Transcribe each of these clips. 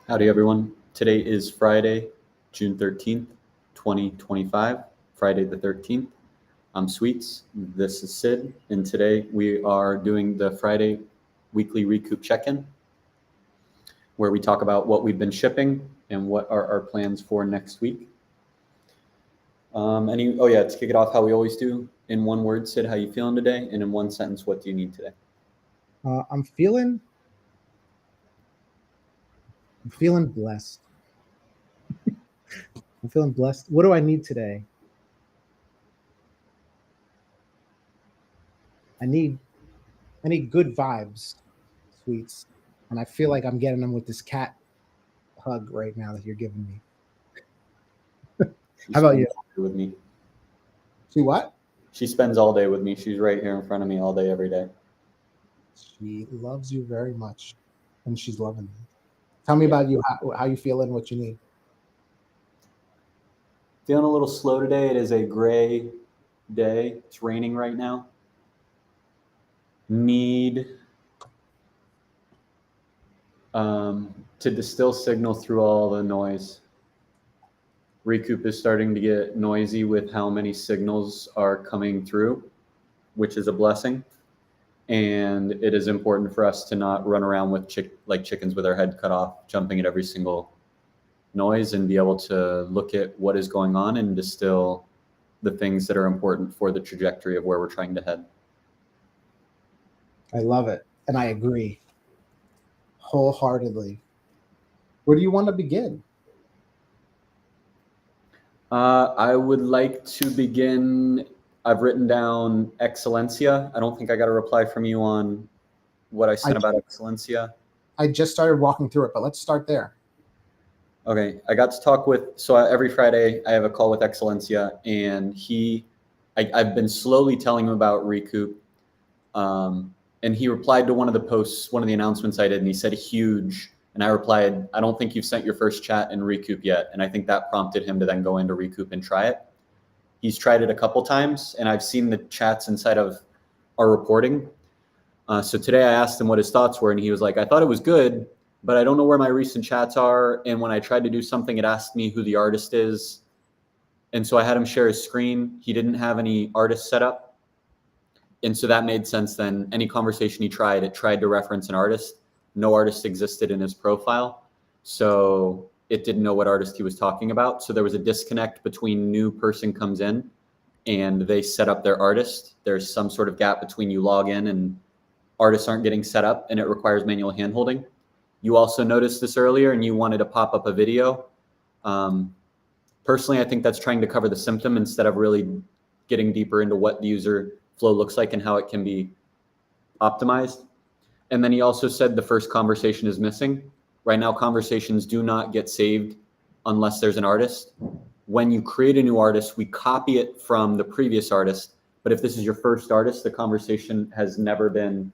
Howdy, everyone. Today is Friday, June 13th, 2025, Friday the 13th. I'm Sweets. This is Sid, and today we are doing the Friday weekly Recoup check-in, where we talk about what we've been shipping and what are our plans for next week. To kick it off how we always do, in one word, Sid, how you feeling today? And in one sentence, what do you need today? I'm feeling blessed. I'm feeling blessed. What do I need today? I need good vibes, Sweets. And I feel like I'm getting them with this cat hug right now that you're giving me. How about you? With me. See what? She spends all day with me. She's right here in front of me all day, every day. She loves you very much, and she's loving you. Tell me about you. How you feeling? What you need? Feeling a little slow today. It is a gray day. It's raining right now. Need to distill signal through all the noise. Recoup is starting to get noisy with how many signals are coming through, which is a blessing. And it is important for us to not run around with like chickens with our head cut off, jumping at every single noise, and be able to look at what is going on and distill the things that are important for the trajectory of where we're trying to head. I love it, and I agree wholeheartedly. Where do you want to begin? I would like to begin. I've written down Excelencia. I don't think I got a reply from you on what I sent about Excelencia. I just started walking through it, but let's start there. Okay, I got to talk with, every Friday I have a call with Excelencia, and I've been slowly telling him about Recoup, and he replied to one of the posts, one of the announcements I did, and he said huge, and I replied, I don't think you've sent your first chat in Recoup yet, and I think that prompted him to then go into Recoup and try it. He's tried it a couple times, and I've seen the chats inside of our reporting. So today I asked him what his thoughts were, and he was like, I thought it was good, but I don't know where my recent chats are. And when I tried to do something, it asked me who the artist is. And so I had him share his screen. He didn't have any artists set up. And so that made sense then. Any conversation he tried, it tried to reference an artist. No artist existed in his profile. So it didn't know what artist he was talking about. So there was a disconnect between new person comes in and they set up their artist. There's some sort of gap between you log in and artists aren't getting set up, and it requires manual handholding. You also noticed this earlier and you wanted to pop up a video. Personally, I think that's trying to cover the symptom instead of really getting deeper into what the user flow looks like and how it can be optimized. And then he also said the first conversation is missing. Right now, conversations do not get saved unless there's an artist. When you create a new artist, we copy it from the previous artist. But if this is your first artist, the conversation has never been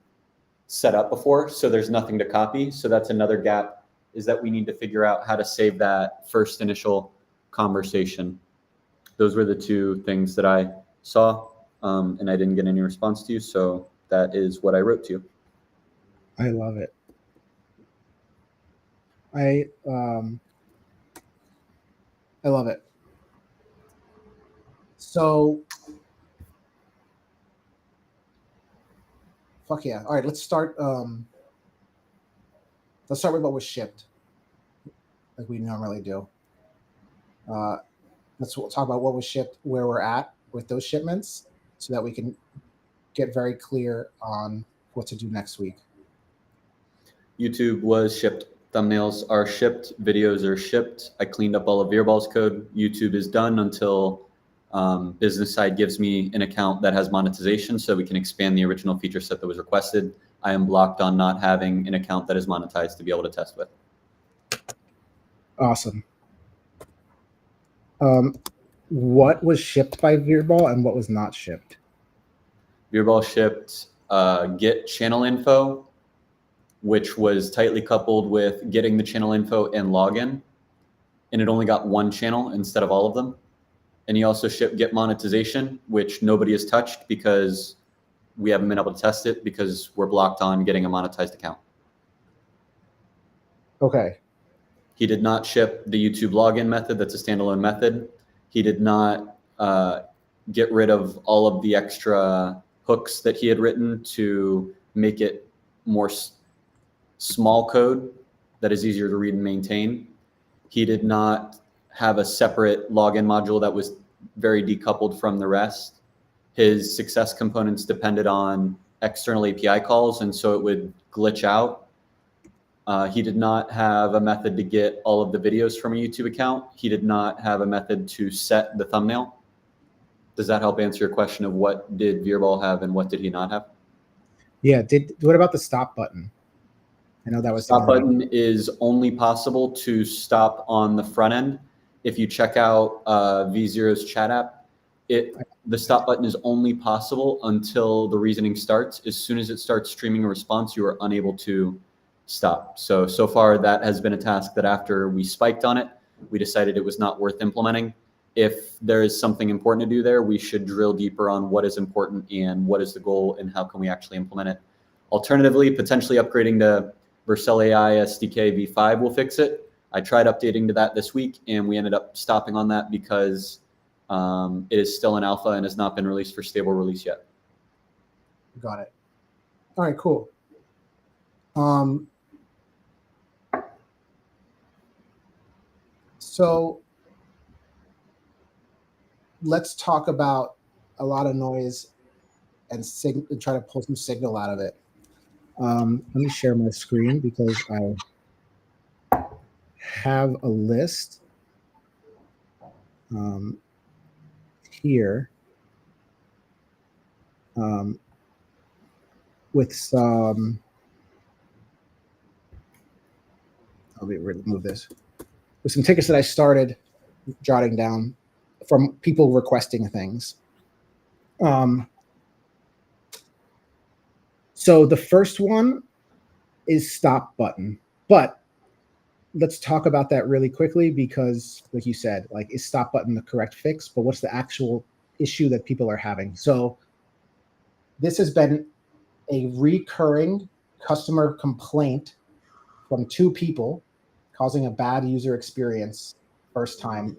set up before, so there's nothing to copy. So that's another gap, is that we need to figure out how to save that first initial conversation. Those were the two things that I saw, and I didn't get any response to you, so that is what I wrote to you. I love it. I love it. So fuck yeah. All right, let's start with what was shipped, like we normally do. Let's talk about what was shipped, where we're at with those shipments, so that we can get very clear on what to do next week. YouTube was shipped. Thumbnails are shipped. Videos are shipped. I cleaned up all of Veerball's code. YouTube is done until business side gives me an account that has monetization, so we can expand the original feature set that was requested. I am blocked on not having an account that is monetized to be able to test with. Awesome. What was shipped by Veerball and what was not shipped? Veerball shipped get channel info, which was tightly coupled with getting the channel info and login. And it only got one channel instead of all of them. And he also shipped get monetization, which nobody has touched because we haven't been able to test it because we're blocked on getting a monetized account. Okay. He did not ship the YouTube login method. That's a standalone method. He did not get rid of all of the extra hooks that he had written to make it more small code that is easier to read and maintain. He did not have a separate login module that was very decoupled from the rest. His success components depended on external API calls, and so it would glitch out. He did not have a method to get all of the videos from a YouTube account. He did not have a method to set the thumbnail. Does that help answer your question of what did Veerball have and what did he not have? Yeah. What about the stop button? I know that was Stop button is only possible to stop on the front end. If you check out V0's chat app, the stop button is only possible until the reasoning starts. As soon as it starts streaming a response, you are unable to stop. So far that has been a task that after we spiked on it, we decided it was not worth implementing. If there is something important to do there, we should drill deeper on what is important and what is the goal and how can we actually implement it. Alternatively, potentially upgrading to Vercel AI SDK v5 will fix it. I tried updating to that this week and we ended up stopping on that because it is still in alpha and has not been released for stable release yet. Got it. All right, cool. So let's talk about a lot of noise and try to pull some signal out of it. Let me share my screen because I have a list here with some. I'll remove this with some tickets that I started jotting down from people requesting things. So the first one is stop button, but let's talk about that really quickly because like you said, like is stop button the correct fix, but what's the actual issue that people are having? So this has been a recurring customer complaint from 2 people causing a bad user experience for first time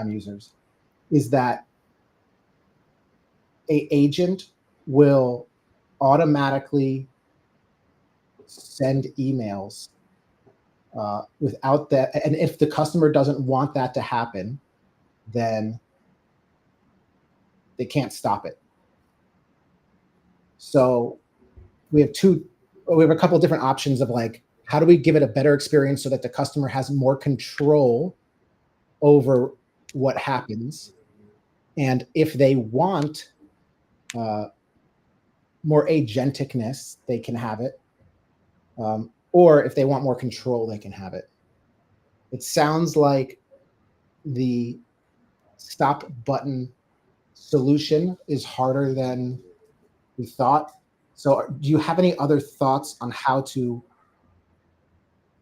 users, is that an agent will automatically send emails without that. And if the customer doesn't want that to happen, then they can't stop it. So we have a couple of different options of like, how do we give it a better experience so that the customer has more control over what happens? And if they want more agenticness, they can have it. Or if they want more control, they can have it. It sounds like the stop button solution is harder than we thought. So do you have any other thoughts on how to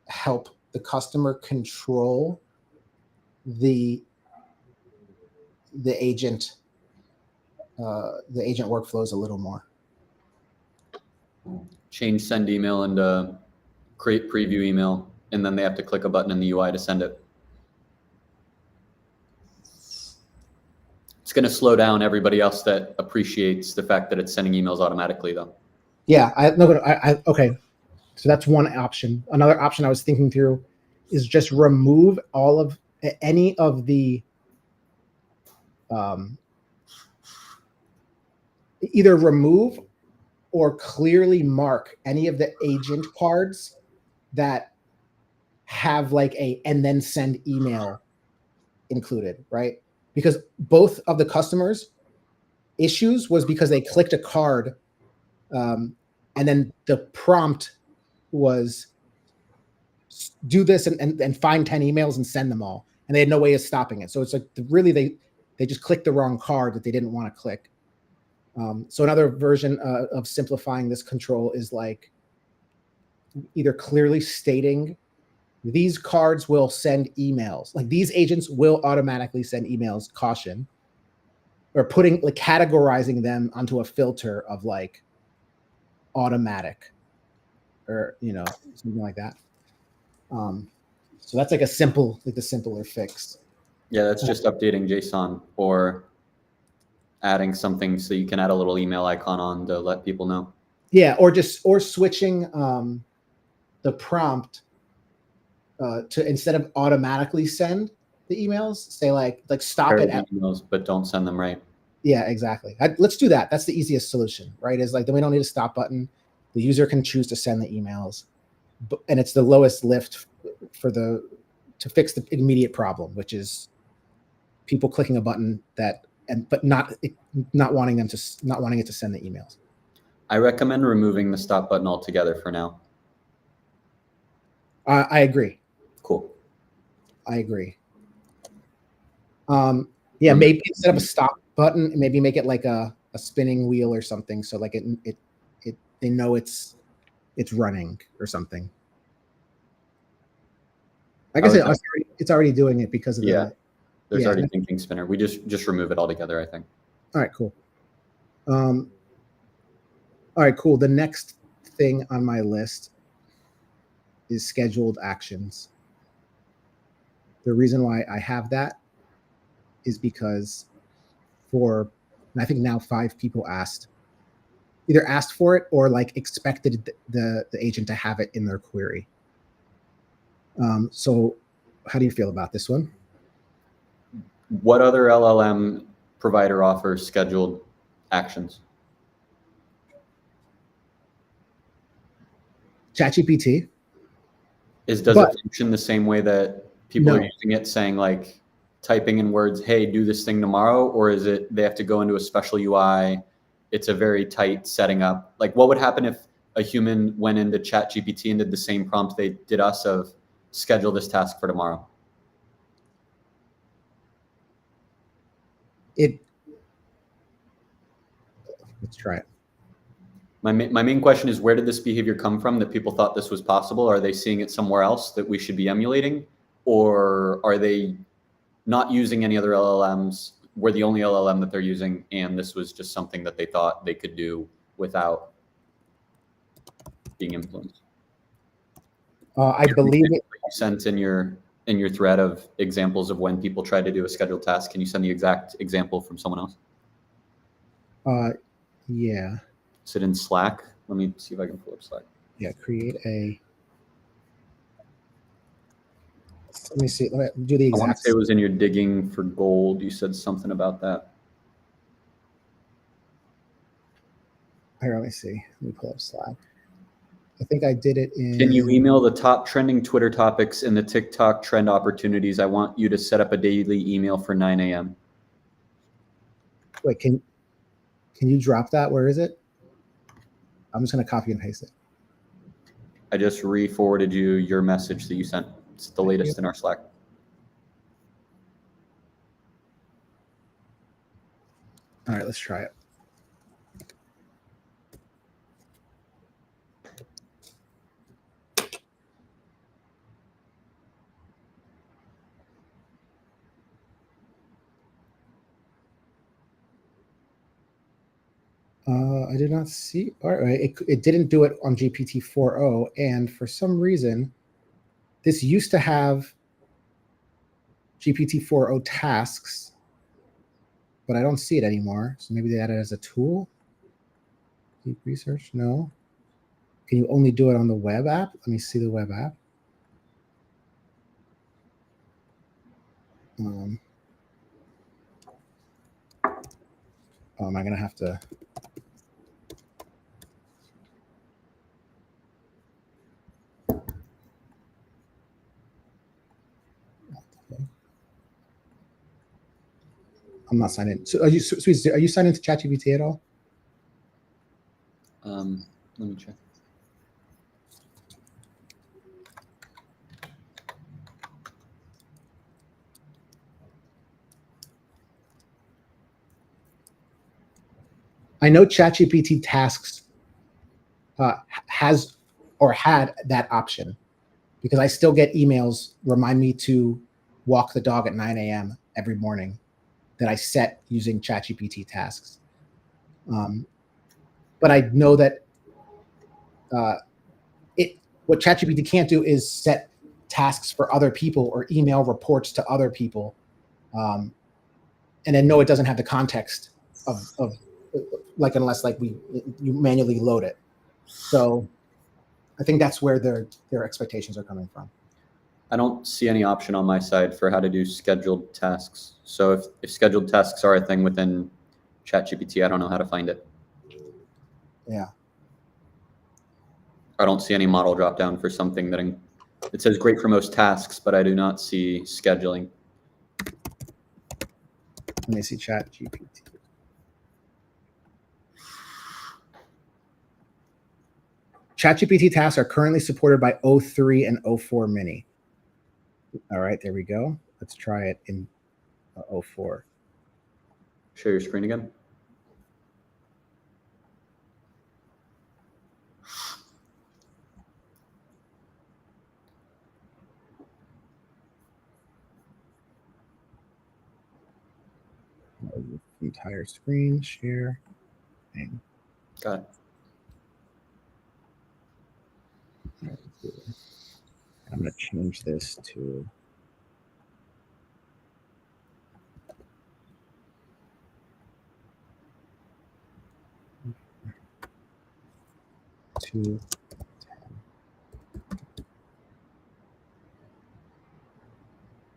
help the customer control the agent workflows a little more? Change send email and create preview email, and then they have to click a button in the UI to send it. It's going to slow down everybody else that appreciates the fact that it's sending emails automatically, though. Yeah, okay. So that's one option. Another option I was thinking through is just remove any of the either remove or clearly mark any of the agent cards that have like and then send email included, right? Because both of the customers' issues was because they clicked a card and then the prompt was do this and find 10 emails and send them all. And they had no way of stopping it. So it's like really they just clicked the wrong card that they didn't want to click. So another version of simplifying this control is like either clearly stating these cards will send emails, like these agents will automatically send emails, caution, or putting like categorizing them onto a filter of like automatic or something like that. So that's like the simpler fix. Yeah, that's just updating JSON or adding something so you can add a little email icon on to let people know. Yeah, or switching the prompt to, instead of automatically send the emails, say like stop it at emails, but don't send them, right? Yeah, exactly. Let's do that. That's the easiest solution, right? Is like, then we don't need a stop button. The user can choose to send the emails, and it's the lowest lift to fix the immediate problem, which is people clicking a button but not wanting it to send the emails. I recommend removing the stop button altogether for now. I agree. Cool. I agree. Yeah, maybe instead of a stop button, maybe make it like a spinning wheel or something, so like they know it's running or something. I guess it's already doing it because of there's already thinking spinner. We just remove it altogether, I think. All right, cool. All right, cool. The next thing on my list is scheduled actions. The reason why I have that is because I think now 5 people either asked for it or like expected the agent to have it in their query. So how do you feel about this one? What other LLM provider offers scheduled actions? ChatGPT. Does it function the same way that people are using it, saying like typing in words, hey, do this thing tomorrow? Or is it they have to go into a special UI? It's a very tight setting up. Like, what would happen if a human went into ChatGPT and did the same prompt they did us of schedule this task for tomorrow? Let's try it. My main question is, where did this behavior come from that people thought this was possible? Are they seeing it somewhere else that we should be emulating? Or are they not using any other LLMs? We're the only LLM that they're using, and this was just something that they thought they could do without being influenced. I believe it. You sent in your thread of examples of when people tried to do a scheduled task. Can you send the exact example from someone else? Yeah. Is it in Slack? Let me see if I can pull up Slack. Yeah, create a. Let me see. Let me do the exact. I want to say it was in your digging for gold. You said something about that. Here, let me see. Let me pull up Slack. I think I did it in. Can you email the top trending Twitter topics in the TikTok trend opportunities? I want you to set up a daily email for 9 a.m. Wait, can you drop that? Where is it? I'm just going to copy and paste it. I just re-forwarded you your message that you sent. It's the latest in our Slack. All right, let's try it. I did not see. All right, it didn't do it on GPT-4o, and for some reason, this used to have GPT-4o tasks, but I don't see it anymore. So maybe they added it as a tool. Deep research? No. Can you only do it on the web app? Let me see the web app. Am I going to have to? I'm not signed in. So are you signed into ChatGPT at all? Let me check. I know ChatGPT tasks has or had that option, because I still get emails remind me to walk the dog at 9 a.m. every morning that I set using ChatGPT tasks. But I know that what ChatGPT can't do is set tasks for other people or email reports to other people. And then no, it doesn't have the context of like, unless like you manually load it. So I think that's where their expectations are coming from. I don't see any option on my side for how to do scheduled tasks. So if scheduled tasks are a thing within ChatGPT, I don't know how to find it. Yeah. I don't see any model drop down for something that it says great for most tasks, but I do not see scheduling. Let me see ChatGPT. ChatGPT tasks are currently supported by O3 and O4 Mini. All right, there we go. Let's try it in O4. Share your screen again. Entire screen, share. Bang. Got it. I'm going to change this to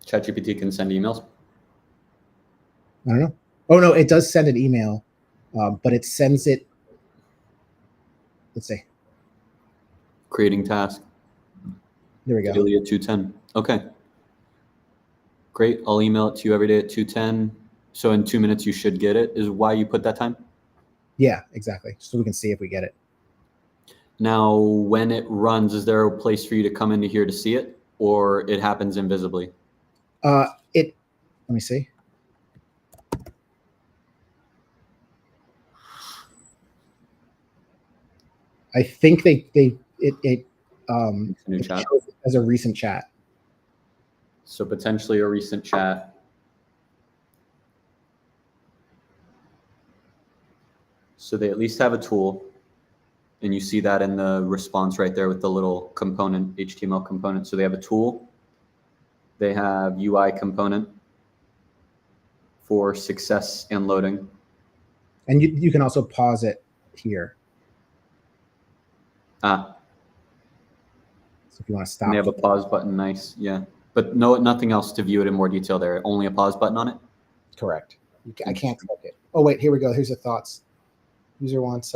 ChatGPT can send emails. I don't know. Oh no, it does send an email, but it sends it. Let's see. Creating task. There we go. Daily at 2:10. Okay. Great. I'll email it to you every day at 2:10. So in 2 minutes you should get it. Is why you put that time? Yeah, exactly. So we can see if we get it. Now, when it runs, is there a place for you to come into here to see it, or it happens invisibly? Let me see. I think it chat. shows as a recent chat. So potentially a recent chat. So they at least have a tool, and you see that in the response right there with the little component, HTML component. So they have a tool. They have UI component for success and loading. And you can also pause it here. So if you want to stop. And they have a pause button. Nice. Yeah. But nothing else to view it in more detail there. Only a pause button on it? Correct. I can't click it. Oh, wait, here we go. Here's the thoughts. User wants,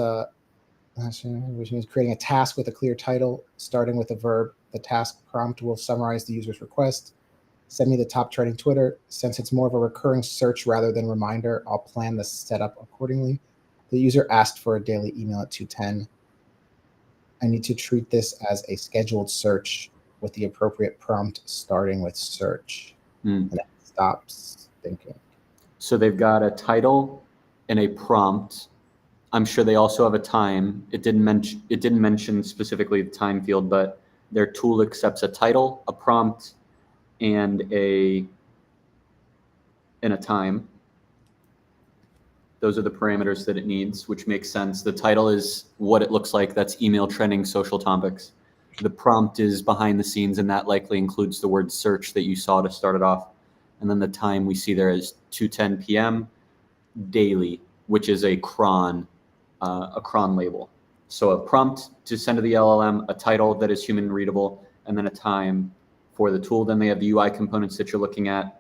which means creating a task with a clear title, starting with a verb. The task prompt will summarize the user's request. Send me the top trending Twitter. Since it's more of a recurring search rather than reminder, I'll plan the setup accordingly. The user asked for a daily email at 2:10. I need to treat this as a scheduled search with the appropriate prompt starting with search. And it stops thinking. So they've got a title and a prompt. I'm sure they also have a time. It didn't mention specifically the time field, but their tool accepts a title, a prompt, and a time. Those are the parameters that it needs, which makes sense. The title is what it looks like. That's email trending social topics. The prompt is behind the scenes, and that likely includes the word search that you saw to start it off. And then the time we see there is 2:10 p.m. daily, which is a cron label. So a prompt to send to the LLM, a title that is human readable, and then a time for the tool. Then they have the UI components that you're looking at.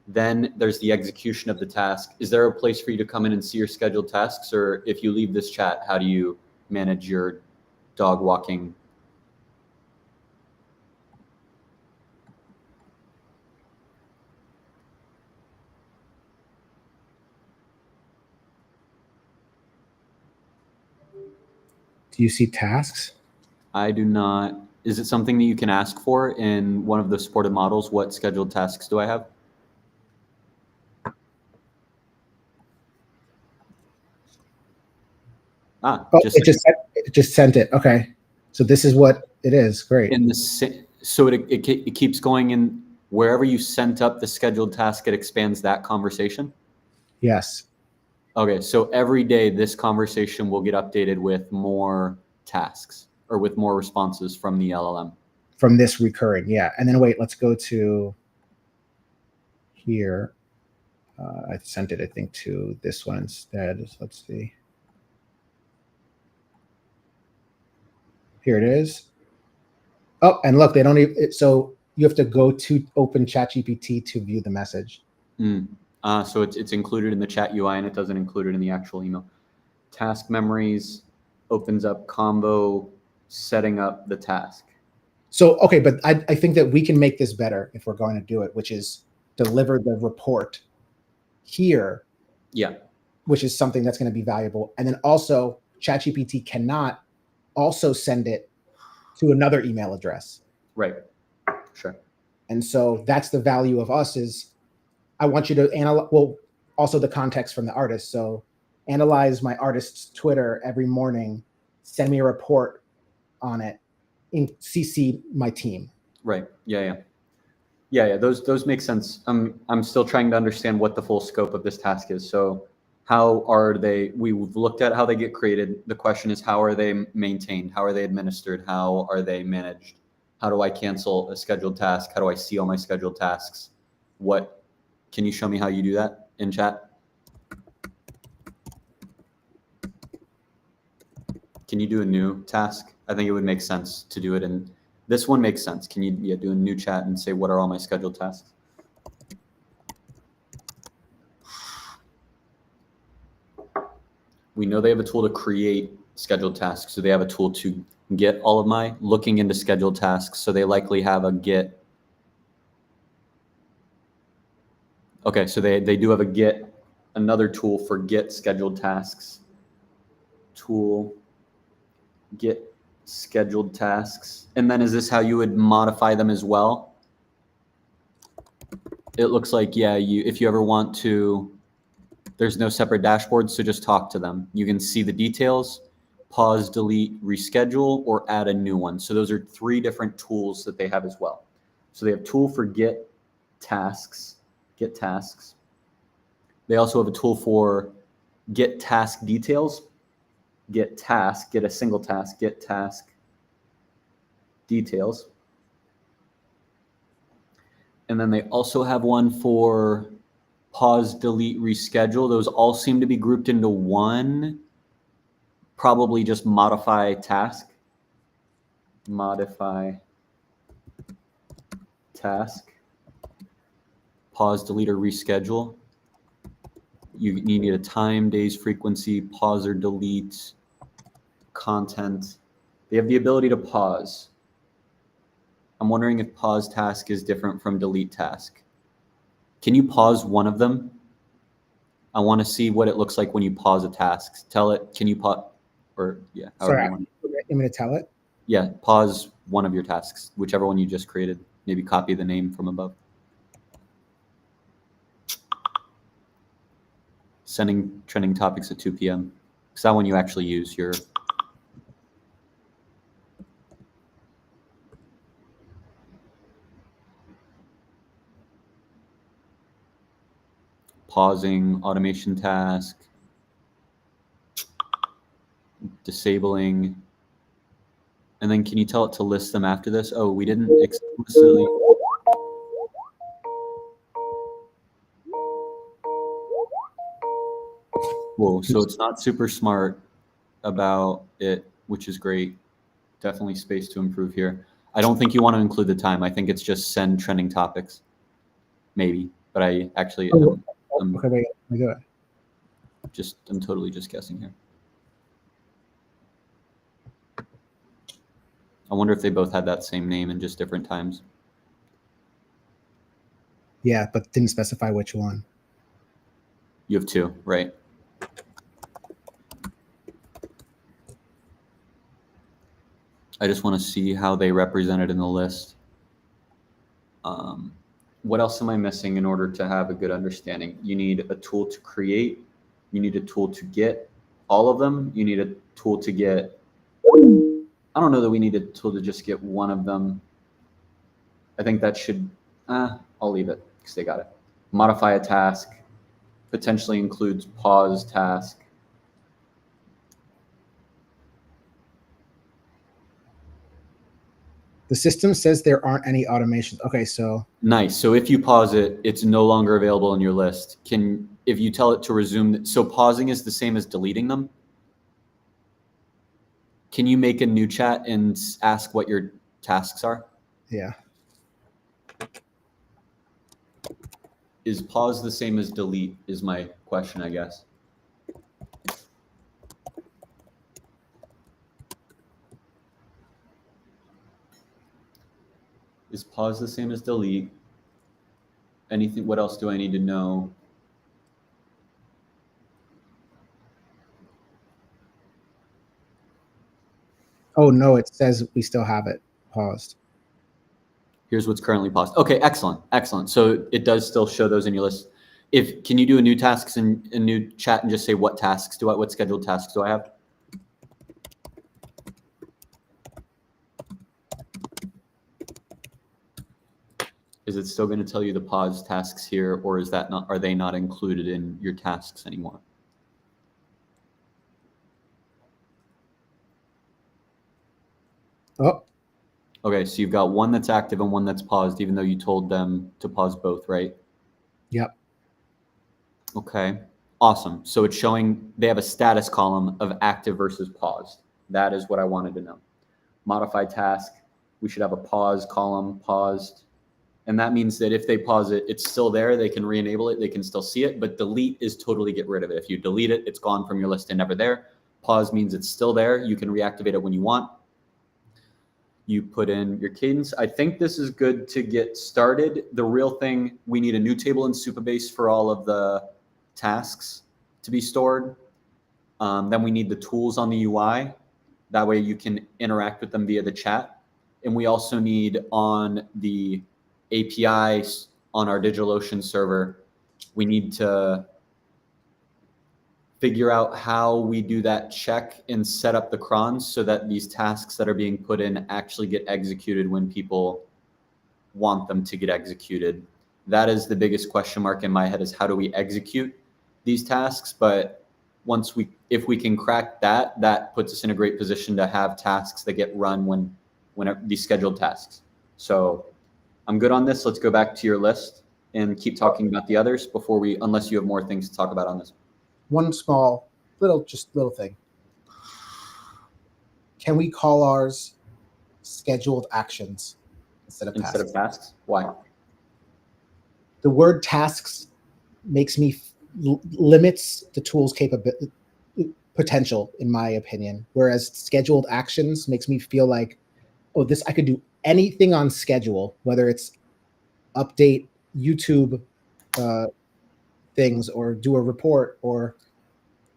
Then there's the execution of the task. Is there a place for you to come in and see your scheduled tasks? Or if you leave this chat, how do you manage your dog walking? Do you see tasks? I do not. Is it something that you can ask for in one of the supported models? What scheduled tasks do I have? It just sent it. Okay. So this is what it is. Great. So it keeps going in wherever you sent up the scheduled task, it expands that conversation? Yes. Okay, so every day this conversation will get updated with more tasks or with more responses from the LLM. from this recurring. Yeah. And then wait, let's go to here. I sent it, I think, to this one instead. Let's see. Here it is. Oh, and look, they don't even, so you have to go to open ChatGPT to view the message. So it's included in the chat UI and it doesn't include it in the actual email. Task memories opens up combo setting up the task. So, okay, but I think that we can make this better if we're going to do it, which is deliver the report here. Yeah. Which is something that's going to be valuable. And then also ChatGPT cannot also send it to another email address. Right. Sure. And so that's the value of us is I want you to analyze, well, also the context from the artist. So analyze my artist's Twitter every morning, send me a report on it, in CC my team. Right. Yeah. Those make sense. I'm still trying to understand what the full scope of this task is. So how are they, we've looked at how they get created. The question is, how are they maintained? How are they administered? How are they managed? How do I cancel a scheduled task? How do I see all my scheduled tasks? What, can you show me how you do that in chat? Can you do a new task? I think it would make sense to do it in, this one makes sense. Can you do a new chat and say, what are all my scheduled tasks? We know they have a tool to create scheduled tasks. So they have a tool to get all of my looking into scheduled tasks. So they likely have a get. Okay, so they do have a get, another tool for get scheduled tasks. Tool, get scheduled tasks. And then is this how you would modify them as well? It looks like, yeah, if you ever want to, there's no separate dashboard, so just talk to them. You can see the details, pause, delete, reschedule, or add a new one. So those are 3 different tools that they have as well. So they have tool for get tasks. They also have a tool for get task details, get task, get a single task, get task details. And then they also have one for pause, delete, reschedule. Those all seem to be grouped into one, probably just modify task. Modify task. Pause, delete, or reschedule. You need a time, days, frequency, pause or delete, content. They have the ability to pause. I'm wondering if pause task is different from delete task. Can you pause one of them? I want to see what it looks like when you pause a task. Tell it, can you pause, or yeah. Sorry, I'm going to tell it? Yeah, pause one of your tasks, whichever one you just created. Maybe copy the name from above. Sending trending topics at 2 p.m. Because that one you actually use your. Pausing automation task. Disabling. And then can you tell it to list them after this? Oh, we didn't explicitly. Whoa, so it's not super smart about it, which is great. Definitely space to improve here. I don't think you want to include the time. I think it's just send trending topics. Maybe, but I actually okay, wait, let me do it. I'm totally just guessing here. I wonder if they both had that same name in just different times. Yeah, but didn't specify which one. You have 2, right? I just want to see how they represent it in the list. What else am I missing in order to have a good understanding? You need a tool to create. You need a tool to get all of them. You need a tool to get, I don't know that we need a tool to just get one of them. I think that should, I'll leave it because they got it. Modify a task, potentially includes pause task. The system says there aren't any automations. Okay, so Nice. So if you pause it, it's no longer available in your list. If you tell it to resume, so pausing is the same as deleting them. Can you make a new chat and ask what your tasks are? yeah. Is pause the same as delete is my question, I guess. Is pause the same as delete? Anything, what else do I need to know? Oh no, it says we still have it paused. Here's what's currently paused. Okay, excellent, excellent. So it does still show those in your list. Can you do a new tasks in a new chat and just say what scheduled tasks do I have? Is it still going to tell you the pause tasks here, or are they not included in your tasks anymore? Oh, okay. So you've got one that's active and one that's paused, even though you told them to pause both, right? yep. Okay. Awesome. So it's showing they have a status column of active versus paused. That is what I wanted to know. Modify task. We should have a pause column, paused. And that means that if they pause it, it's still there. They can re-enable it. They can still see it. But delete is totally get rid of it. If you delete it, it's gone from your list and never there. Pause means it's still there. You can reactivate it when you want. You put in your cadence. I think this is good to get started. The real thing, we need a new table in Supabase for all of the tasks to be stored. Then we need the tools on the UI. That way you can interact with them via the chat. And we also need on the APIs on our DigitalOcean server, we need to figure out how we do that check and set up the crons so that these tasks that are being put in actually get executed when people want them to get executed. That is the biggest question mark in my head, is how do we execute these tasks? But if we can crack that, that puts us in a great position to have tasks that get run when these scheduled tasks. So I'm good on this. Let's go back to your list and keep talking about the others unless you have more things to talk about on this. One small little thing. Can we call ours scheduled actions instead of tasks? Why? The word tasks makes me limits the tool's potential, in my opinion. Whereas scheduled actions makes me feel like, oh, I could do anything on schedule, whether it's update YouTube things or do a report or,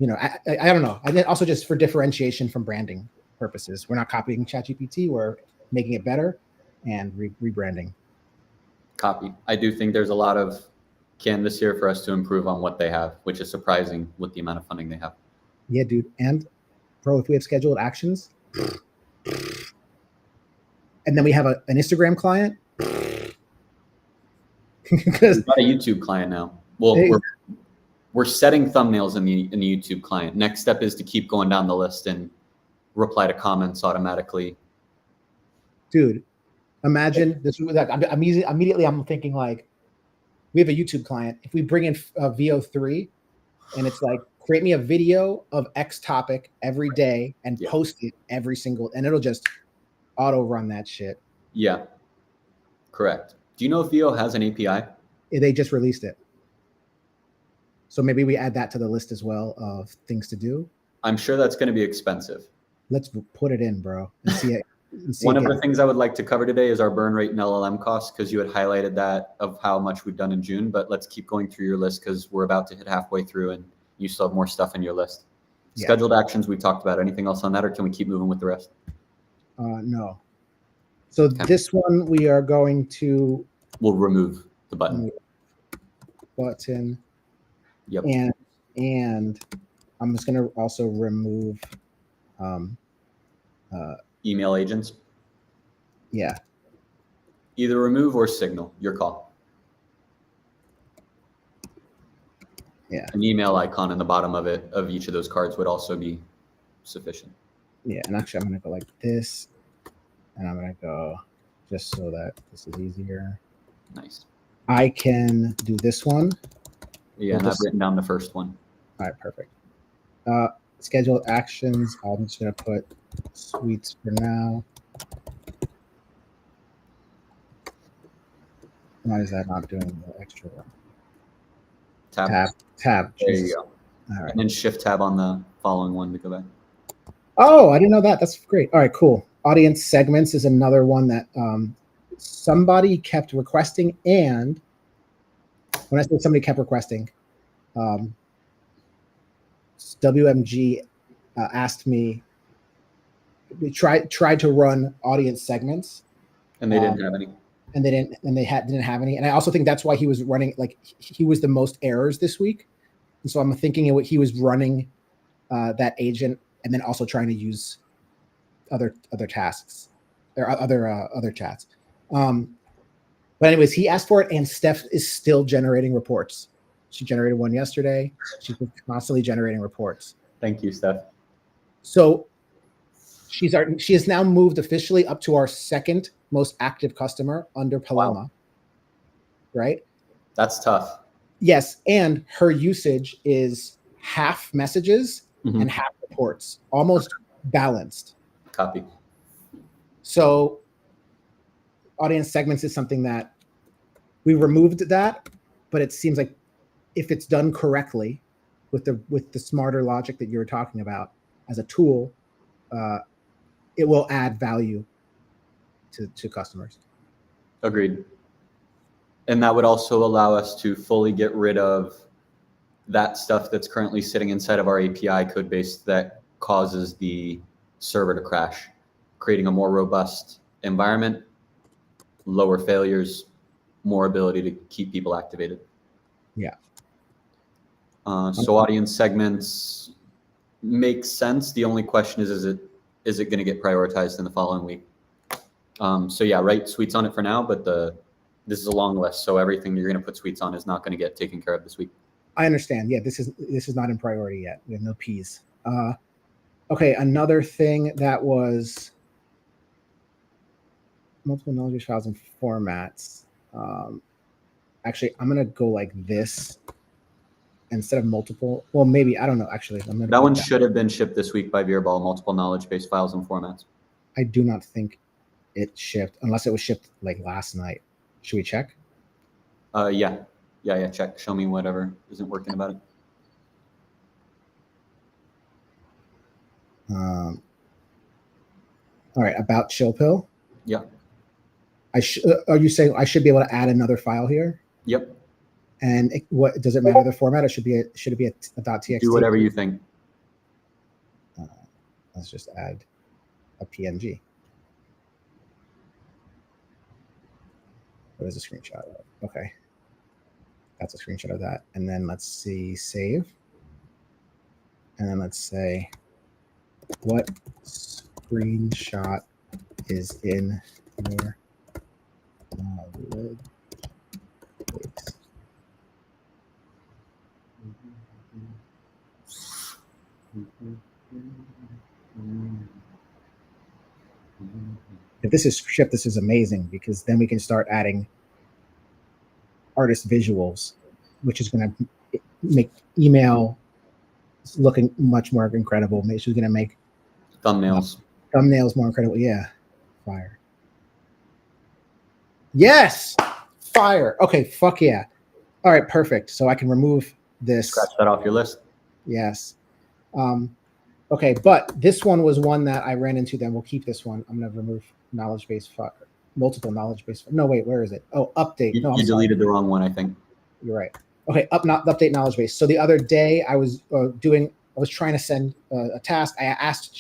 I don't know. And then also just for differentiation from branding purposes, we're not copying ChatGPT, we're making it better and rebranding. Copy. I do think there's a lot of canvas here for us to improve on what they have, which is surprising with the amount of funding they have. Yeah, dude. And bro, if we have scheduled actions and then we have an Instagram client. Because we've got a YouTube client now. Well, we're setting thumbnails in the YouTube client. Next step is to keep going down the list and reply to comments automatically. Dude, imagine this. Immediately, I'm thinking like, we have a YouTube client. If we bring in VO3, and it's like, create me a video of X topic every day and post it every single, and it'll just auto run that shit. Yeah, correct. Do you know if VO has an API? They just released it. So maybe we add that to the list as well of things to do. I'm sure that's going to be expensive. Let's put it in, bro, and see it. One of the things I would like to cover today is our burn rate and LLM costs, because you had highlighted that of how much we've done in June. But let's keep going through your list because we're about to hit halfway through and you still have more stuff in your list. Yeah. Scheduled actions we talked about. Anything else on that, or can we keep moving with the rest? No. So this one we are going to. We'll remove the button. Yep. And I'm just going to also remove email agents. Yeah. Either remove or signal, your call. Yeah. An email icon in the bottom of each of those cards would also be sufficient. Yeah, and actually I'm going to go like this, and I'm going to go just so that this is easier. Nice. I can do this one. Yeah, and I've written down the first one. All right, perfect. Scheduled actions. I'm just going to put suites for now. Why is that not doing the extra one? Tab. Tab. There Jesus. you go. All right. And then shift tab on the following one to go back. Oh, I didn't know that. That's great. All right, cool. Audience segments is another one that somebody kept requesting. And when I say somebody kept requesting, WMG asked me, we tried to run audience segments. And they didn't have any. And they didn't have any. And I also think that's why he was running, like he was the most errors this week. And so I'm thinking he was running that agent and then also trying to use other tasks or other chats. But anyways, he asked for it, and Steph is still generating reports. She generated one yesterday. She's constantly generating reports. Thank you, Steph. So she has now moved officially up to our second most active customer under Paloma. Wow. Right? That's tough. Yes, and her usage is half messages and half reports, almost balanced. Copy. So audience segments is something that we removed that, but it seems like if it's done correctly with the smarter logic that you were talking about as a tool, it will add value to customers. Agreed. And that would also allow us to fully get rid of that stuff that's currently sitting inside of our API code base that causes the server to crash, creating a more robust environment, lower failures, more ability to keep people activated. Yeah. So audience segments make sense. The only question is it going to get prioritized in the following week? So yeah, write suites on it for now, but this is a long list, so everything you're going to put suites on is not going to get taken care of this week. I understand. Yeah, this is not in priority yet. We have no P's. Okay, another thing that was multiple knowledge files and formats. Actually, I'm gonna go like this instead of multiple. Well, maybe I don't know. Actually, that one should have been shipped this week by Veerball. Multiple knowledge base files and formats. I do not think it shipped unless it was shipped like last night. Should we check? Yeah. Check. Show me whatever isn't working about it. All right, about chill pill. Yeah. Are you saying I should be able to add another file here? Yep. And what does it matter the format? Or should it be a .txt? Do whatever you think. Let's just add a PNG. What is a screenshot of? Okay. That's a screenshot of that. And then let's see, save. And then let's say, what screenshot is in your knowledge base? If this is shipped, this is amazing because then we can start adding artist visuals, which is going to make email looking much more incredible. She's going to make thumbnails more incredible. Yeah. Fire. Yes. Fire. Okay. Fuck yeah. All right. Perfect. So I can remove this. Scratch that off your list. Yes. Okay. But this one was one that I ran into. Then we'll keep this one. I'm going to remove knowledge base multiple knowledge base. No, wait, where is it? Oh, update. You deleted the wrong one, I think. You're right. Okay, update knowledge base. So the other day I was trying to send a task. I asked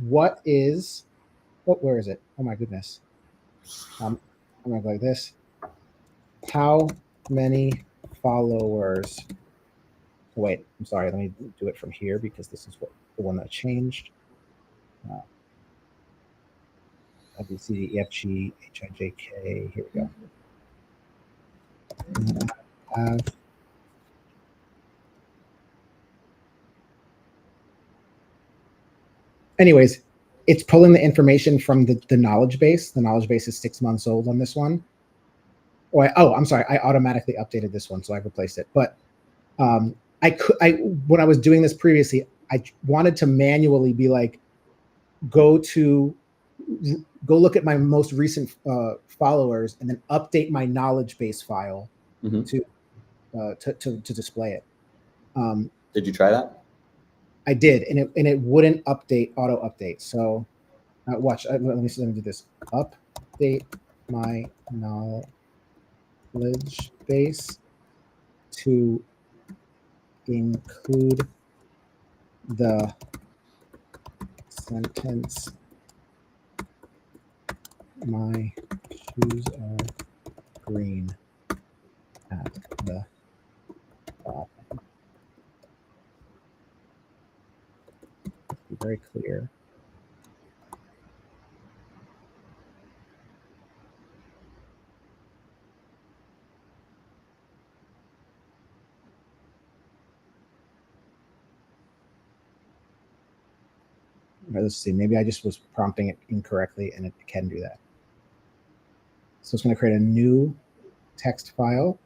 where is it? Oh my goodness. I'm gonna go like this. How many followers? Wait, I'm sorry. Let me do it from here because this is the one that changed. A, B, C, D, E, F, G, H, I, J, K. Here we go. Anyways, it's pulling the information from the knowledge base. The knowledge base is 6 months old on this one. I'm sorry, I automatically updated this one, so I replaced it. But when I was doing this previously, I wanted to manually be like, go look at my most recent followers and then update my knowledge base file to display it. Did you try that? I did, and it wouldn't auto update. So watch. Let me do this. Update my knowledge base to include the sentence, my shoes are green at the top. Be very clear. Let's see, maybe I just was prompting it incorrectly and it can do that. So it's going to create a new text file.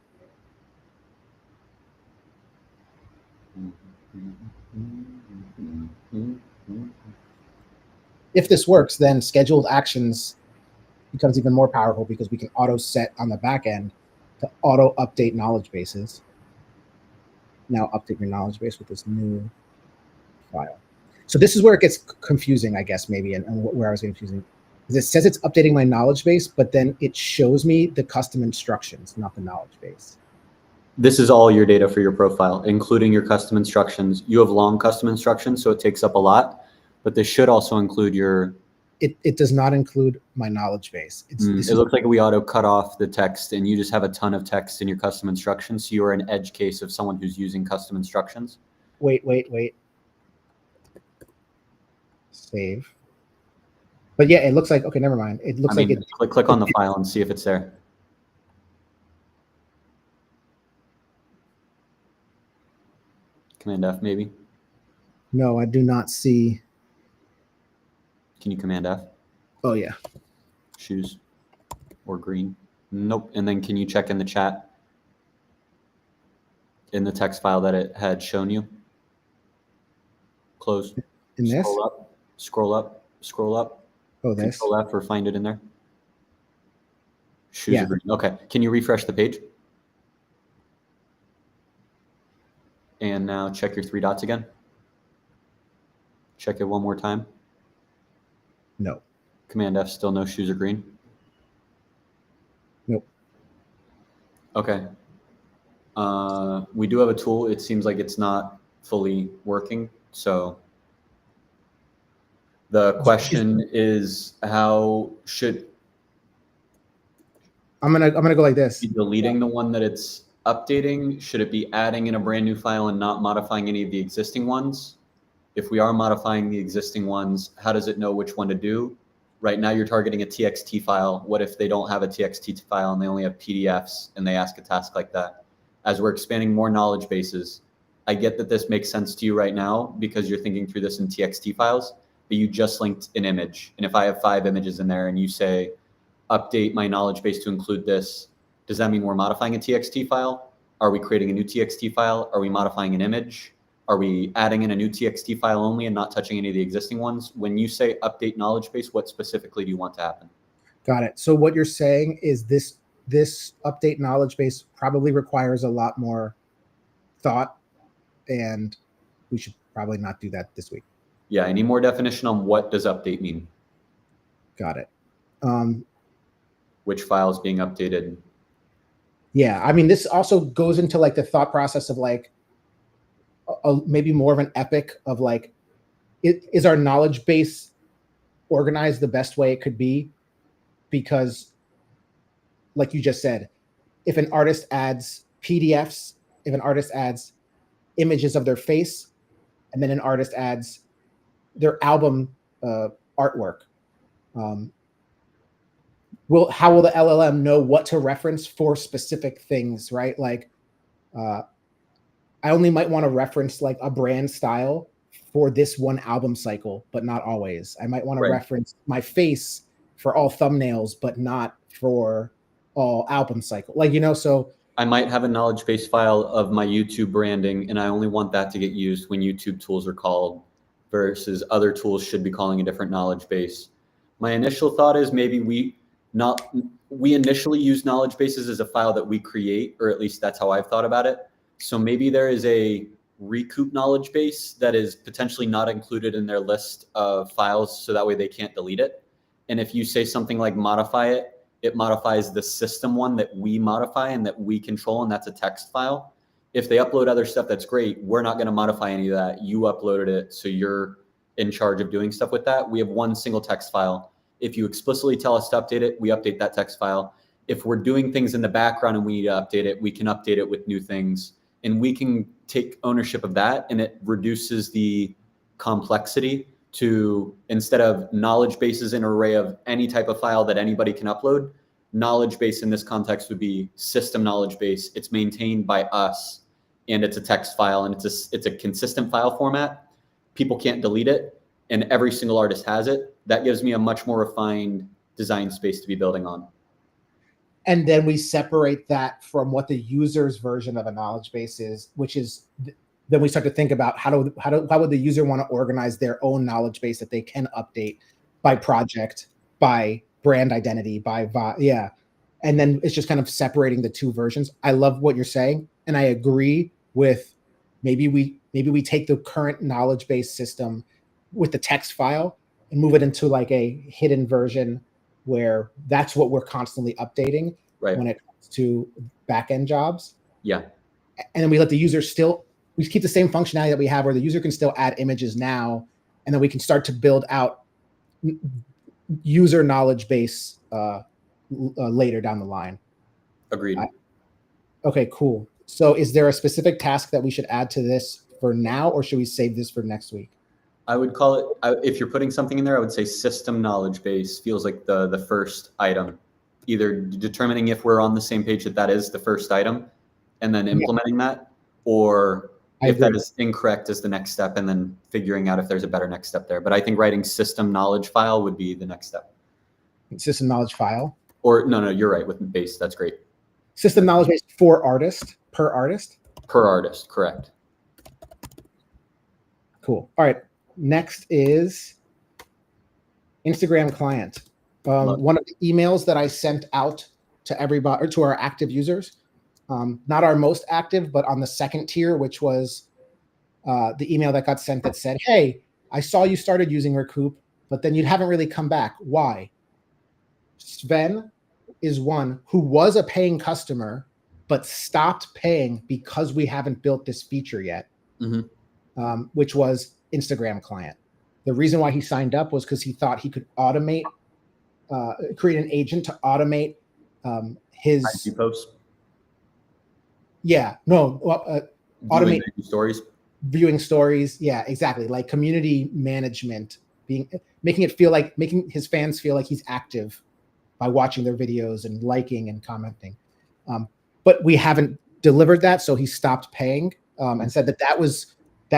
If this works, then scheduled actions becomes even more powerful because we can auto set on the back end to auto update knowledge bases. Now update your knowledge base with this new file. So this is where it gets confusing, I guess, maybe, and where I was getting confusing. It says it's updating my knowledge base, but then it shows me the custom instructions, not the knowledge base. This is all your data for your profile, including your custom instructions. You have long custom instructions, so it takes up a lot, but this should also include your... It does not include my knowledge base. It looks like we auto cut off the text and you just have a ton of text in your custom instructions. So you're an edge case of someone who's using custom instructions. Wait. Save. But yeah, it looks like, okay, never mind. It looks like it. Click on the file and see if it's there. Command F maybe? No, I do not see. Can you Command F? Oh yeah. Shoes or green? Nope. And then can you check in the chat in the text file that it had shown you? Close. In this? Scroll up. Oh, this? Control F or find it in there. Shoes are green. Okay. Can you refresh the page? And now check your 3 dots again. Check it one more time. No. Command F, still no shoes are green? Nope. Okay. We do have a tool. It seems like it's not fully working. So the question is, how should... I'm gonna go like this. Be deleting the one that it's updating? Should it be adding in a brand new file and not modifying any of the existing ones? If we are modifying the existing ones, how does it know which one to do? Right now you're targeting a TXT file. What if they don't have a TXT file and they only have PDFs and they ask a task like that? As we're expanding more knowledge bases, I get that this makes sense to you right now because you're thinking through this in TXT files, but you just linked an image. And if I have 5 images in there and you say, update my knowledge base to include this, does that mean we're modifying a TXT file? Are we creating a new TXT file? Are we modifying an image? Are we adding in a new TXT file only and not touching any of the existing ones? When you say update knowledge base, what specifically do you want to happen? Got it. So what you're saying is this update knowledge base probably requires a lot more thought, and we should probably not do that this week. Yeah, I need more definition on what does update mean. Got it. Which file is being updated? Yeah, I mean, this also goes into like the thought process of like maybe more of an epic of like, is our knowledge base organized the best way it could be? Because like you just said, if an artist adds PDFs, if an artist adds images of their face, and then an artist adds their album artwork, how will the LLM know what to reference for specific things, right? Like, I only might want to reference like a brand style for this one album cycle, but not always. I might want to Right. reference my face for all thumbnails, but not for all album cycle. Like, so I might have a knowledge base file of my YouTube branding, and I only want that to get used when YouTube tools are called versus other tools should be calling a different knowledge base. My initial thought is maybe we initially use knowledge bases as a file that we create, or at least that's how I've thought about it. So maybe there is a Recoup knowledge base that is potentially not included in their list of files, so that way they can't delete it. And if you say something like modify it, it modifies the system one that we modify and that we control, and that's a text file. If they upload other stuff, that's great. We're not going to modify any of that. You uploaded it, so you're in charge of doing stuff with that. We have one single text file. If you explicitly tell us to update it, we update that text file. If we're doing things in the background and we need to update it, we can update it with new things, and we can take ownership of that, and it reduces the complexity to, instead of knowledge bases in an array of any type of file that anybody can upload, knowledge base in this context would be system knowledge base. It's maintained by us, and it's a text file, and it's a consistent file format. People can't delete it, and every single artist has it. That gives me a much more refined design space to be building on. And then we separate that from what the user's version of a knowledge base is, which is then we start to think about how would the user want to organize their own knowledge base that they can update by project, by brand identity, and then it's just kind of separating the two versions. I love what you're saying, and I agree with maybe we take the current knowledge base system with the text file and move it into like a hidden version where that's what we're constantly updating when it comes to back-end jobs. Yeah. And then we let the user we keep the same functionality that we have where the user can still add images now, and then we can start to build out user knowledge base later down the line. Agreed. Okay, cool. So is there a specific task that we should add to this for now, or should we save this for next week? I would call it, if you're putting something in there, I would say system knowledge base feels like the first item. Either determining if we're on the same page that is the first item and then implementing that, or if that is incorrect as the next step, and then figuring out if there's a better next step there. But I think writing system knowledge file would be the next step. System knowledge file? Or no, you're right, with base, that's great. System knowledge base for artist, per artist? Per artist, correct. Cool. All right. Next is Instagram client. One of the emails that I sent out to everybody, or to our active users, not our most active, but on the second tier, which was the email that got sent that said, hey, I saw you started using Recoup, but then you haven't really come back. Why? Sven is one who was a paying customer, but stopped paying because we haven't built this feature yet, which was Instagram client. The reason why he signed up was because he thought he could automate, create an agent to automate his IG posts. Yeah, no, automate viewing stories. Yeah, exactly. Like community management, making his fans feel like he's active by watching their videos and liking and commenting. But we haven't delivered that, so he stopped paying and said that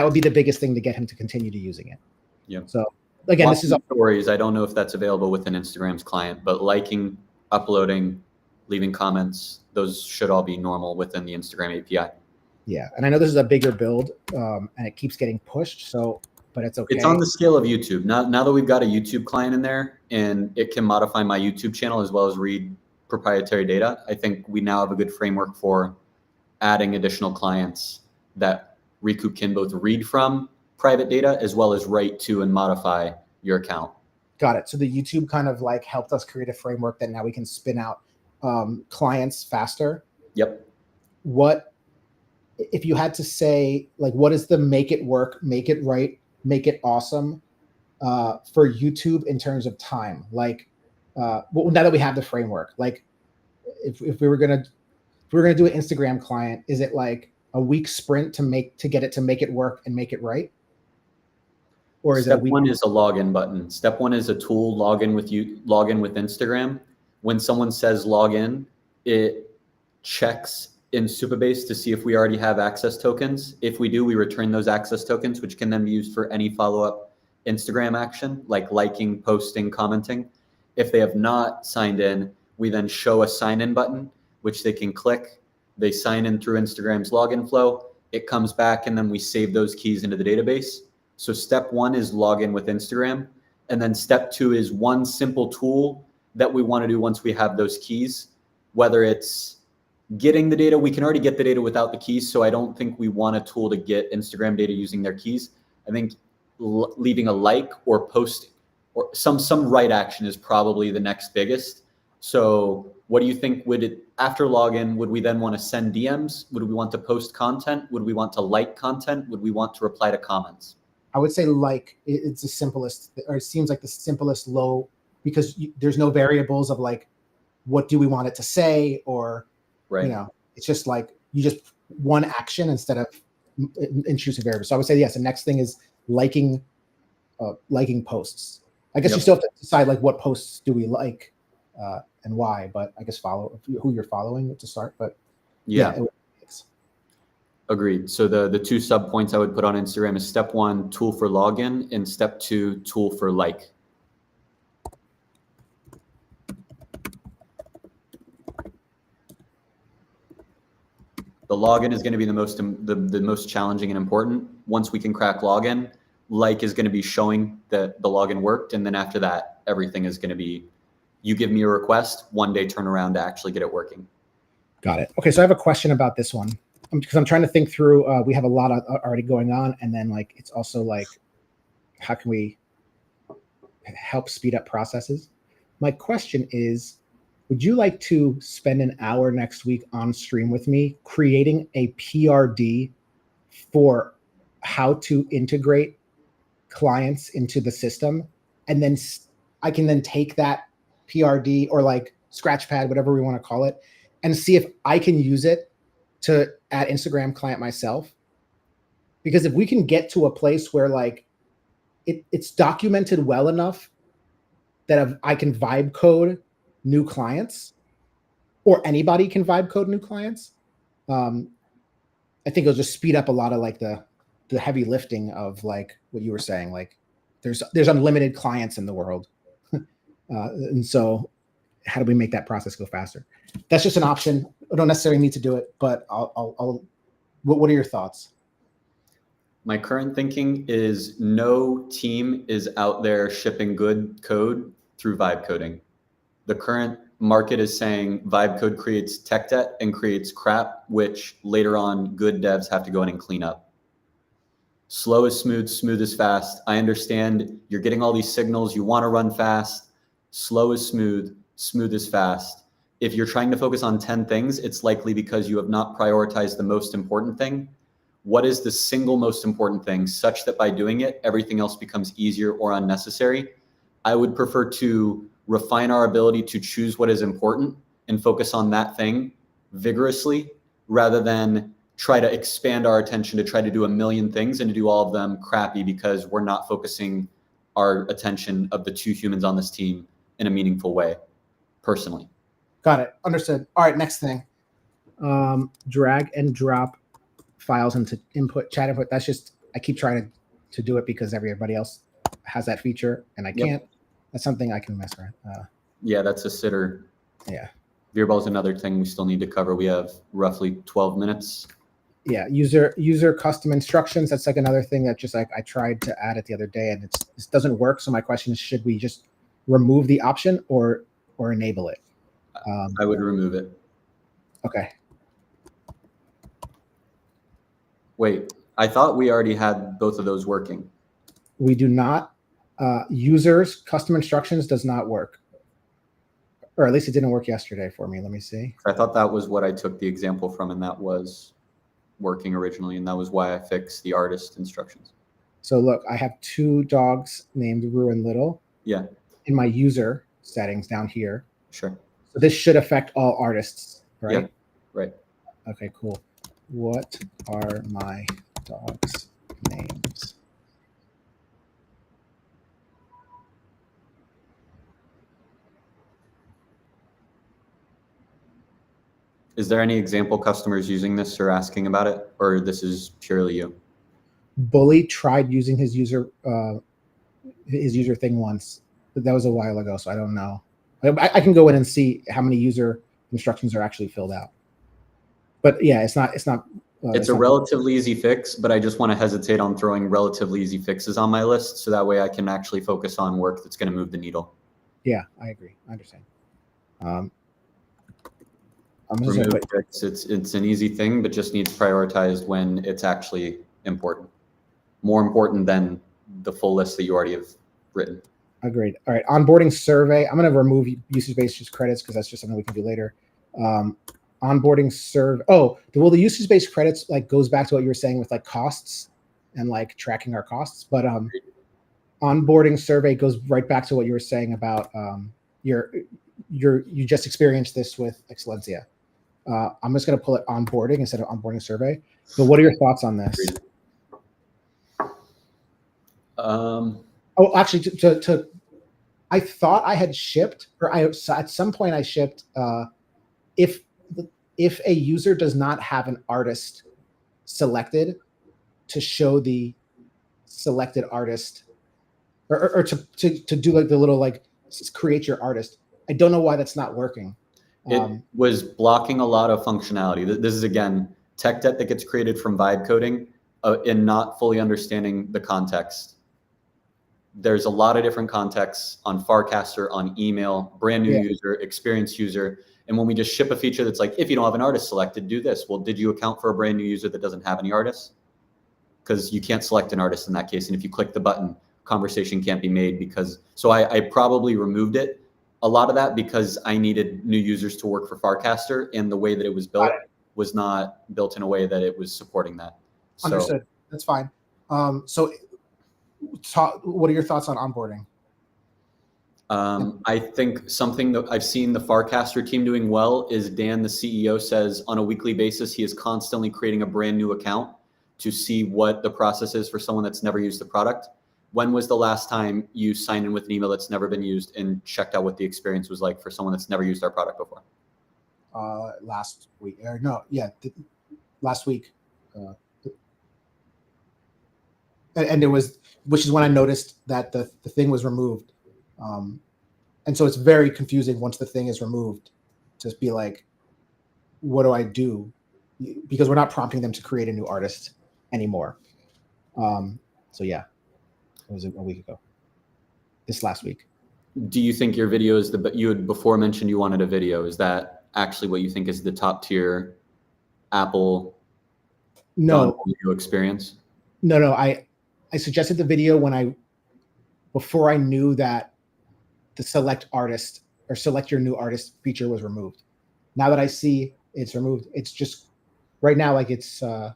would be the biggest thing to get him to continue to using it. Yeah. So again, this is stories. I don't know if that's available within Instagram's client, but liking, uploading, leaving comments, those should all be normal within the Instagram API. Yeah, and I know this is a bigger build, and it keeps getting pushed. So, but it's okay. It's on the scale of YouTube. Now that we've got a YouTube client in there, and it can modify my YouTube channel as well as read proprietary data, I think we now have a good framework for adding additional clients that Recoup can both read from private data as well as write to and modify your account. Got it. So the YouTube kind of like helped us create a framework that now we can spin out clients faster. Yep. What, if you had to say, like, what is the make it work, make it right, make it awesome for YouTube in terms of time? Like, well, now that we have the framework, like if we were gonna do an Instagram client, is it like a week sprint to get it to make it work and make it right? Or is Step it a week? one is a login button. Step one is a tool, login with Instagram. When someone says login, it checks in Supabase to see if we already have access tokens. If we do, we return those access tokens, which can then be used for any follow-up Instagram action, like liking, posting, commenting. If they have not signed in, we then show a sign-in button, which they can click. They sign in through Instagram's login flow. It comes back, and then we save those keys into the database. So step one is log in with Instagram. And then step two is one simple tool that we want to do once we have those keys, whether it's getting the data. We can already get the data without the keys. So I don't think we want a tool to get Instagram data using their keys. I think leaving a like or posting or some right action is probably the next biggest. So what do you think? Would it, after login, would we then want to send DMs? Would we want to post content? Would we want to like content? Would we want to reply to comments? I would say like it's the simplest, or it seems like the simplest low, because there's no variables of like, what do we want it to say? Or, Right. it's just like you just one action instead of introducing variables. So I would say, yes, the next thing is liking posts. I guess you still have to decide like what posts do we like and why, but I guess follow who you're following to start. But yeah. Agreed. So the two sub points I would put on Instagram is step one, tool for login, and step two, tool for like. The login is going to be the most challenging and important. Once we can crack login, like is going to be showing that the login worked, and then after that, everything is going to be, you give me a request, one day turn around to actually get it working. Got it. Okay, so I have a question about this one, because I'm trying to think through. We have a lot already going on, and then like it's also like, how can we help speed up processes? My question is, would you like to spend an hour next week on stream with me creating a PRD for how to integrate clients into the system? And then I can then take that PRD or like Scratchpad, whatever we want to call it, and see if I can use it to add Instagram client myself. Because if we can get to a place where like it's documented well enough that I can vibe code new clients, or anybody can vibe code new clients, I think it'll just speed up a lot of like the heavy lifting of like what you were saying. Like there's unlimited clients in the world. And so how do we make that process go faster? That's just an option. I don't necessarily need to do it, but what are your thoughts? My current thinking is no team is out there shipping good code through vibe coding. The current market is saying vibe code creates tech debt and creates crap, which later on good devs have to go in and clean up. Slow is smooth, smooth is fast. I understand you're getting all these signals, you want to run fast. Slow is smooth, smooth is fast. If you're trying to focus on 10 things, it's likely because you have not prioritized the most important thing. What is the single most important thing, such that by doing it, everything else becomes easier or unnecessary? I would prefer to refine our ability to choose what is important and focus on that thing vigorously, rather than try to expand our attention to try to do a million things and to do all of them crappy because we're not focusing our attention of the two humans on this team in a meaningful way, personally. Got it. Understood. All right, next thing. Drag and drop files into chat input. That's just, I keep trying to do it because everybody else has that feature and I can't. That's something I can mess around. Yeah, that's a sitter. Yeah. Veerball is another thing we still need to cover. We have roughly 12 minutes. Yeah, user custom instructions. That's like another thing that just like I tried to add it the other day and it doesn't work. So my question is, should we just remove the option or enable it? I would remove it. Okay. Wait, I thought we already had both of those working. We do not. Users custom instructions does not work. Or at least it didn't work yesterday for me. Let me see. I thought that was what I took the example from, and that was working originally, and that was why I fixed the artist instructions. So look, I have two dogs named Rue and Little. Yeah. In my user settings down here. Sure. So this should affect all artists, right? Yeah. Right. Okay, cool. What are my dogs' names? Is there any example customers using this or asking about it, or this is purely you? Bully tried using his user thing once, but that was a while ago, so I don't know. I can go in and see how many user instructions are actually filled out. But yeah, it's not. It's a not relatively easy fix, but I just want to hesitate on throwing relatively easy fixes on my list, so that way I can actually focus on work that's going to move the needle. Yeah, I agree. I understand. I'm just Remove gonna put, fix. It's an easy thing, but just needs prioritized when it's actually important. More important than the full list that you already have written. agreed. All right, onboarding survey. I'm going to remove usage-based credits because that's just something we can do later. Onboarding survey. Oh, well, the usage-based credits like goes back to what you were saying with like costs and like tracking our costs. But onboarding survey goes right back to what you were saying about you just experienced this with Excellencia. I'm just going to pull it onboarding instead of onboarding survey. But what are your thoughts on this? Oh, actually, I thought I had shipped, or at some point I shipped. If a user does not have an artist selected, to show the selected artist, or to do like the little like create your artist. I don't know why that's not working. It was blocking a lot of functionality. This is, again, tech debt that gets created from vibe coding and not fully understanding the context. There's a lot of different contexts on Farcaster, on email, brand new user, experienced user. And when we just ship a feature that's like, if you don't have an artist selected, do this. Well, did you account for a brand new user that doesn't have any artists? Because you can't select an artist in that case. And if you click the button, conversation can't be made because, so I probably removed it. A lot of that because I needed new users to work for Farcaster, and the way that it was built was not built in a way that it was supporting that. So, understood. That's fine. So what are your thoughts on onboarding? I think something that I've seen the Farcaster team doing well is Dan, the CEO, says on a weekly basis, he is constantly creating a brand new account to see what the process is for someone that's never used the product. When was the last time you signed in with an email that's never been used and checked out what the experience was like for someone that's never used our product before? Last week. Last week. And it was, which is when I noticed that the thing was removed. And so it's very confusing once the thing is removed to be like, what do I do? Because we're not prompting them to create a new artist anymore. So yeah, it was a week ago. This last week. Do you think your video is you had before mentioned you wanted a video? Is that actually what you think is the top tier Apple video experience? No. I suggested the video before I knew that the select artist or select your new artist feature was removed. Now that I see it's removed, it's just right now like it's I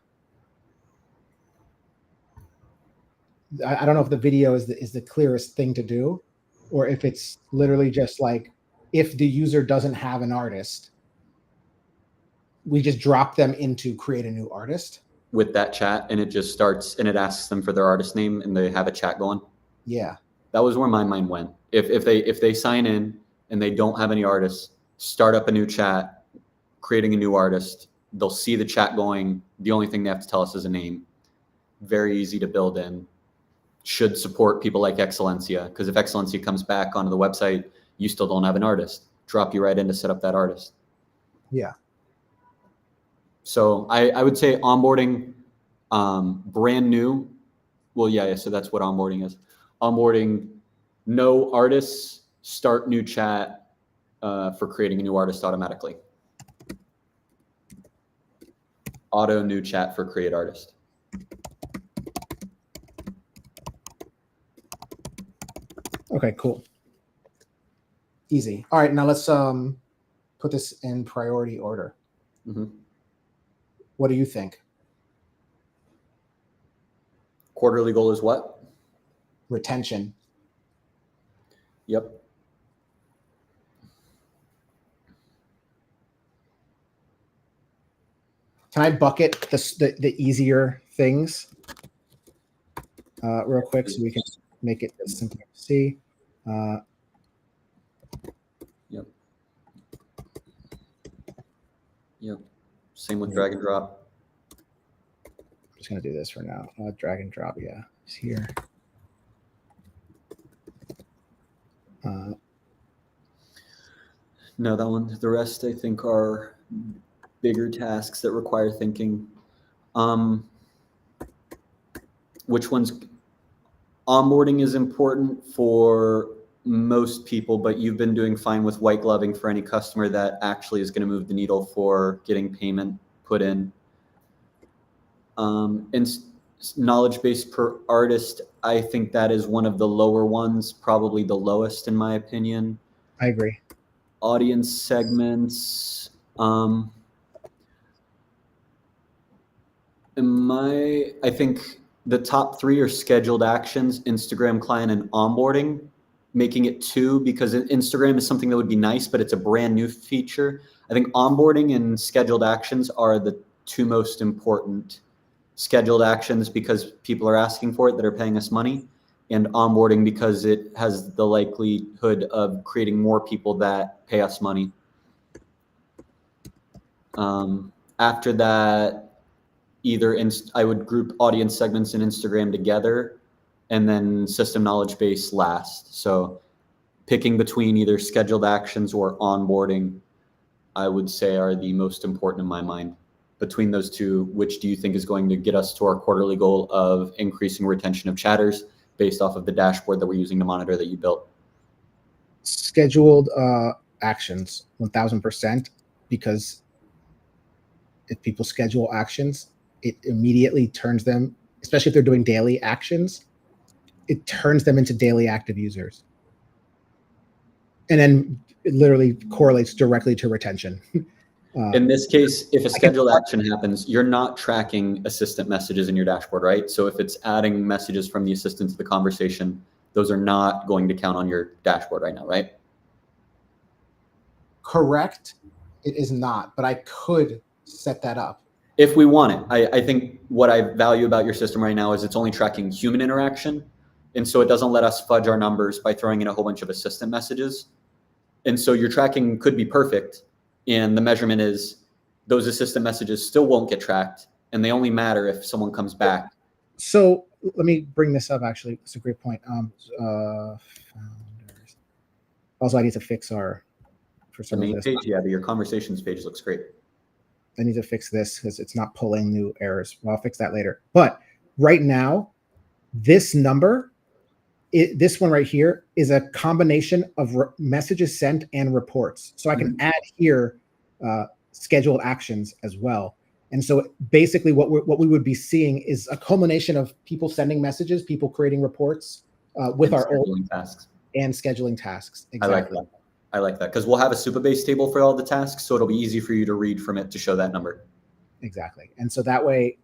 don't know if the video is the clearest thing to do, or if it's literally just like, if the user doesn't have an artist, we just drop them into create a new artist with that chat, and it just starts and it asks them for their artist name and they have a chat going. Yeah, that was where my mind went. If they sign in and they don't have any artists, start up a new chat, creating a new artist, they'll see the chat going. The only thing they have to tell us is a name. Very easy to build in. Should support people like Excellencia, because if Excellencia comes back onto the website, you still don't have an artist. Drop you right in to set up that artist. Yeah. So I would say onboarding, brand new. Well, yeah. So that's what onboarding is. Onboarding, no artists, start new chat for creating a new artist automatically. Auto new chat for create artist. Okay, cool. Easy. All right, now let's put this in priority order. Mm-hmm. What do you think? Quarterly goal is what? Retention. Yep. Can I bucket the easier things real quick so we can make it simpler to see? Yep. Yep. Same with drag and drop. I'm just going to do this for now. Drag and drop. Yeah. It's here. No, that one. The rest, I think, are bigger tasks that require thinking. Which ones? Onboarding is important for most people, but you've been doing fine with white gloving for any customer that actually is going to move the needle for getting payment put in. And knowledge base per artist, I think that is one of the lower ones, probably the lowest in my opinion. I agree. Audience segments. I think the top 3 are scheduled actions, Instagram client, and onboarding, making it 2 because Instagram is something that would be nice, but it's a brand new feature. I think onboarding and scheduled actions are the 2 most important. Scheduled actions because people are asking for it that are paying us money, and onboarding because it has the likelihood of creating more people that pay us money. After that, I would group audience segments and Instagram together, and then system knowledge base last. So picking between either scheduled actions or onboarding, I would say are the most important in my mind. Between those 2, which do you think is going to get us to our quarterly goal of increasing retention of chatters based off of the dashboard that we're using to monitor that you built? Scheduled actions, 1000%, because if people schedule actions, it immediately turns them, especially if they're doing daily actions, it turns them into daily active users. And then it literally correlates directly to retention. In this case, if a scheduled action happens, you're not tracking assistant messages in your dashboard, right? So if it's adding messages from the assistant to the conversation, those are not going to count on your dashboard right now, right? Correct. It is not, but I could set that up. If we want it. I think what I value about your system right now is it's only tracking human interaction. And so it doesn't let us fudge our numbers by throwing in a whole bunch of assistant messages. And so your tracking could be perfect. And the measurement is those assistant messages still won't get tracked. And they only matter if someone comes back. So let me bring this up, actually. It's a great point. Founders. Also, I need to fix for some the main of this. page, yeah, but your conversations page looks great. I need to fix this because it's not pulling new errors. Well, I'll fix that later. But right now, this number, this one right here, is a combination of messages sent and reports. So I can add here scheduled actions as well. And so basically what we would be seeing is a culmination of people sending messages, people creating reports with our old tasks and scheduling tasks. Exactly. I like that because we'll have a Supabase table for all the tasks, so it'll be easy for you to read from it to show that number. Exactly. And so that way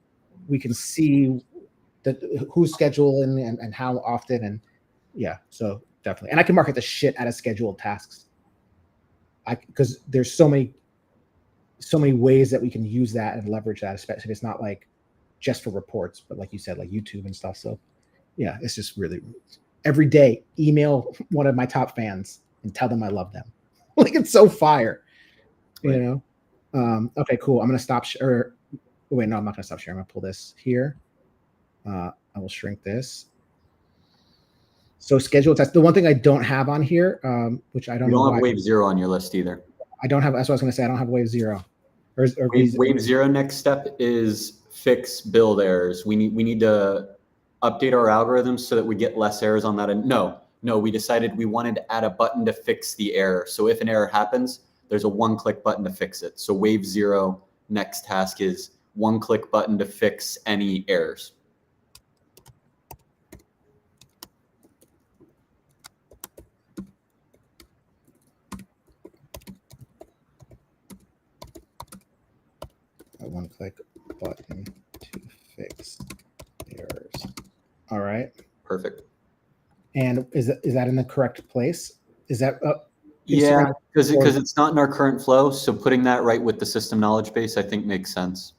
we can see who's scheduling and how often. And yeah, so definitely. And I can market the shit out of scheduled tasks. Because there's so many ways that we can use that and leverage that, especially if it's not like just for reports, but like you said, like YouTube and stuff. So yeah, it's just really every day email one of my top fans and tell them I love them. Like it's so fire, right. You know? Okay, cool. I'm going to stop. Wait, no, I'm not going to stop sharing. I'm going to pull this here. I will shrink this. So scheduled tests. The one thing I don't have on here, which I don't know. You don't have wave 0 on your list either. I don't have, that's what I was going to say. I don't have wave 0. Wave 0 next step is fix build errors. We need to update our algorithms so that we get less errors on that. And no, we decided we wanted to add a button to fix the error. So if an error happens, there's a one-click button to fix it. So wave 0 next task is one-click button to fix any errors. A one-click button to fix errors. All right. Perfect. And is that in the correct place? Is that yeah, because it's not in our current flow. So putting that right with the system knowledge base, I think makes sense.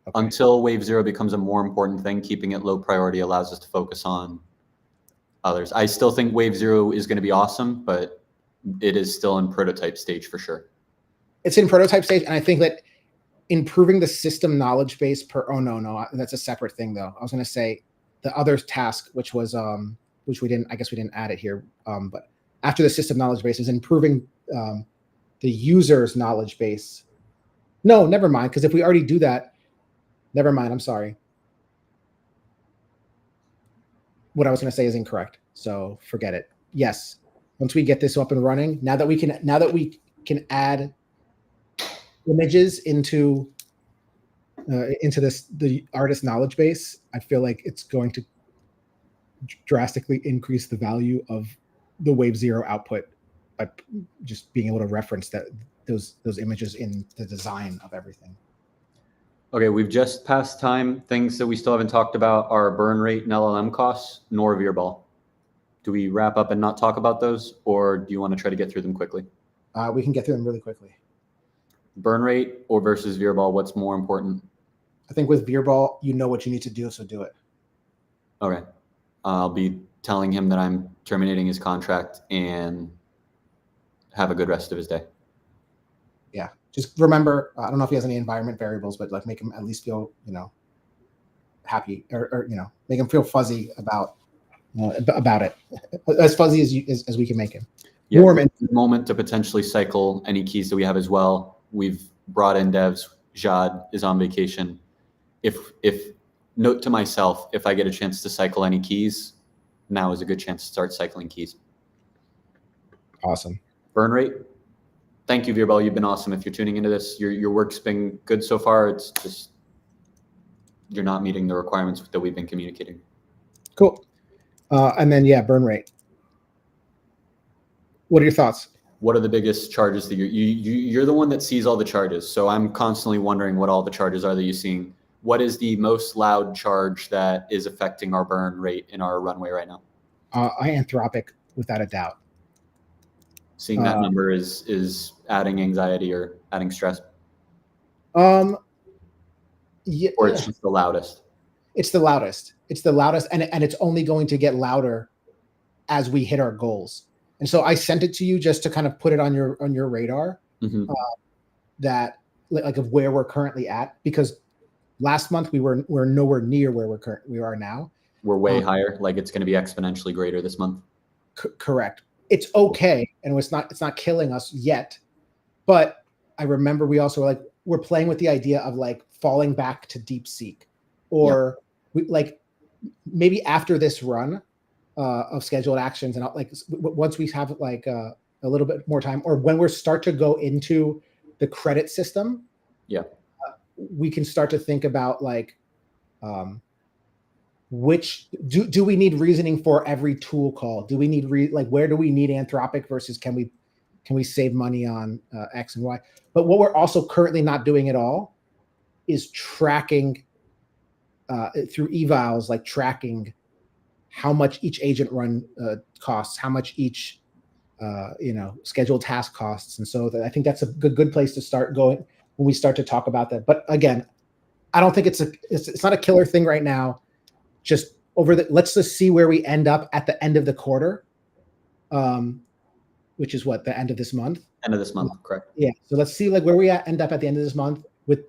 Okay. Until wave 0 becomes a more important thing, keeping it low priority allows us to focus on others. I still think wave 0 is going to be awesome, but it is still in prototype stage for sure. It's in prototype stage, and I think that improving the system knowledge base no, that's a separate thing though. I was going to say the other task, which was which we didn't, I guess we didn't add it here, but after the system knowledge base is improving the user's knowledge base. No, never mind, because if we already do that, never mind, I'm sorry. What I was going to say is incorrect, so forget it. Yes, once we get this up and running, now that we can add images into the artist knowledge base, I feel like it's going to drastically increase the value of the Wave Zero output by just being able to reference those images in the design of everything. Okay, we've just passed time. Things that we still haven't talked about are burn rate and LLM costs, nor Veerball. Do we wrap up and not talk about those, or do you want to try to get through them quickly? We can get through them really quickly. Burn rate or versus Veerball, what's more important? I think with Veerball, you know what you need to do, so do it. Okay. I'll be telling him that I'm terminating his contract, and have a good rest of his day. Yeah. Just remember, I don't know if he has any environment variables, but like make him at least feel, happy or make him feel fuzzy about it. As fuzzy as we can make him. Yeah, warm moment to potentially cycle any keys that we have as well. We've brought in devs. Jad is on vacation. If note to myself, if I get a chance to cycle any keys, now is a good chance to start cycling keys. Awesome. Burn rate. Thank you, Veerball. You've been awesome. If you're tuning into this, your work's been good so far. It's just you're not meeting the requirements that we've been communicating. Cool. And then burn rate. What are your thoughts? What are the biggest charges that you're the one that sees all the charges? So I'm constantly wondering what all the charges are that you're seeing. What is the most loud charge that is affecting our burn rate in our runway right now? Anthropic, without a doubt. Seeing that number is adding anxiety or adding stress. Yeah, or it's just the loudest. It's the loudest. It's the loudest, and it's only going to get louder as we hit our goals. And so I sent it to you just to kind of put it on your radar, that like of where we're currently at, because last month we're nowhere near where we are now. We're way higher. Like it's going to be exponentially greater this month. Correct. It's okay, and it's not killing us yet. But I remember we also we're playing with the idea of like falling back to DeepSeek, or maybe after this run of scheduled actions, and once we have a little bit more time, or when we start to go into the credit system, we can start to think about which do we need reasoning for every tool call? Do we need where do we need Anthropic versus can we save money on X and Y? But what we're also currently not doing at all is tracking through evals, tracking how much each agent run costs, how much each scheduled task costs. And so I think that's a good place to start going when we start to talk about that. But again, I don't think it's not a killer thing right now. Just let's just see where we end up at the end of the quarter, which is what, the end of this month? End of this month, correct. Yeah. So let's see where we end up at the end of this month, with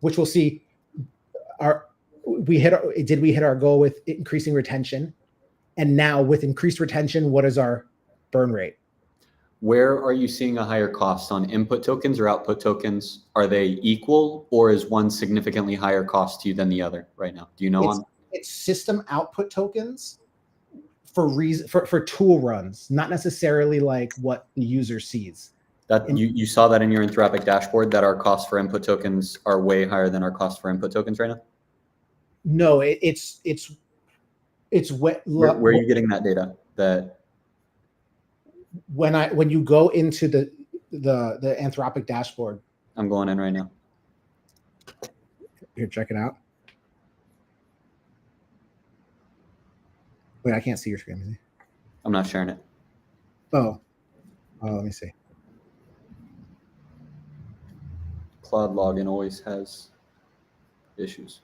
which we'll see did we hit our goal with increasing retention? And now with increased retention, what is our burn rate? Where are you seeing a higher cost, on input tokens or output tokens? Are they equal, or is one significantly higher cost to you than the other right now? Do you know? It's system output tokens for tool runs, not necessarily like what the user sees. That you saw that in your Anthropic dashboard, that our costs for input tokens are way higher than our cost for input tokens right now? No, it's where are you getting that data? That when you go into the Anthropic dashboard. I'm going in right now. Here, check it out. Wait, I can't see your screen. I'm not sharing it. Oh, let me see. Cloud login always has issues.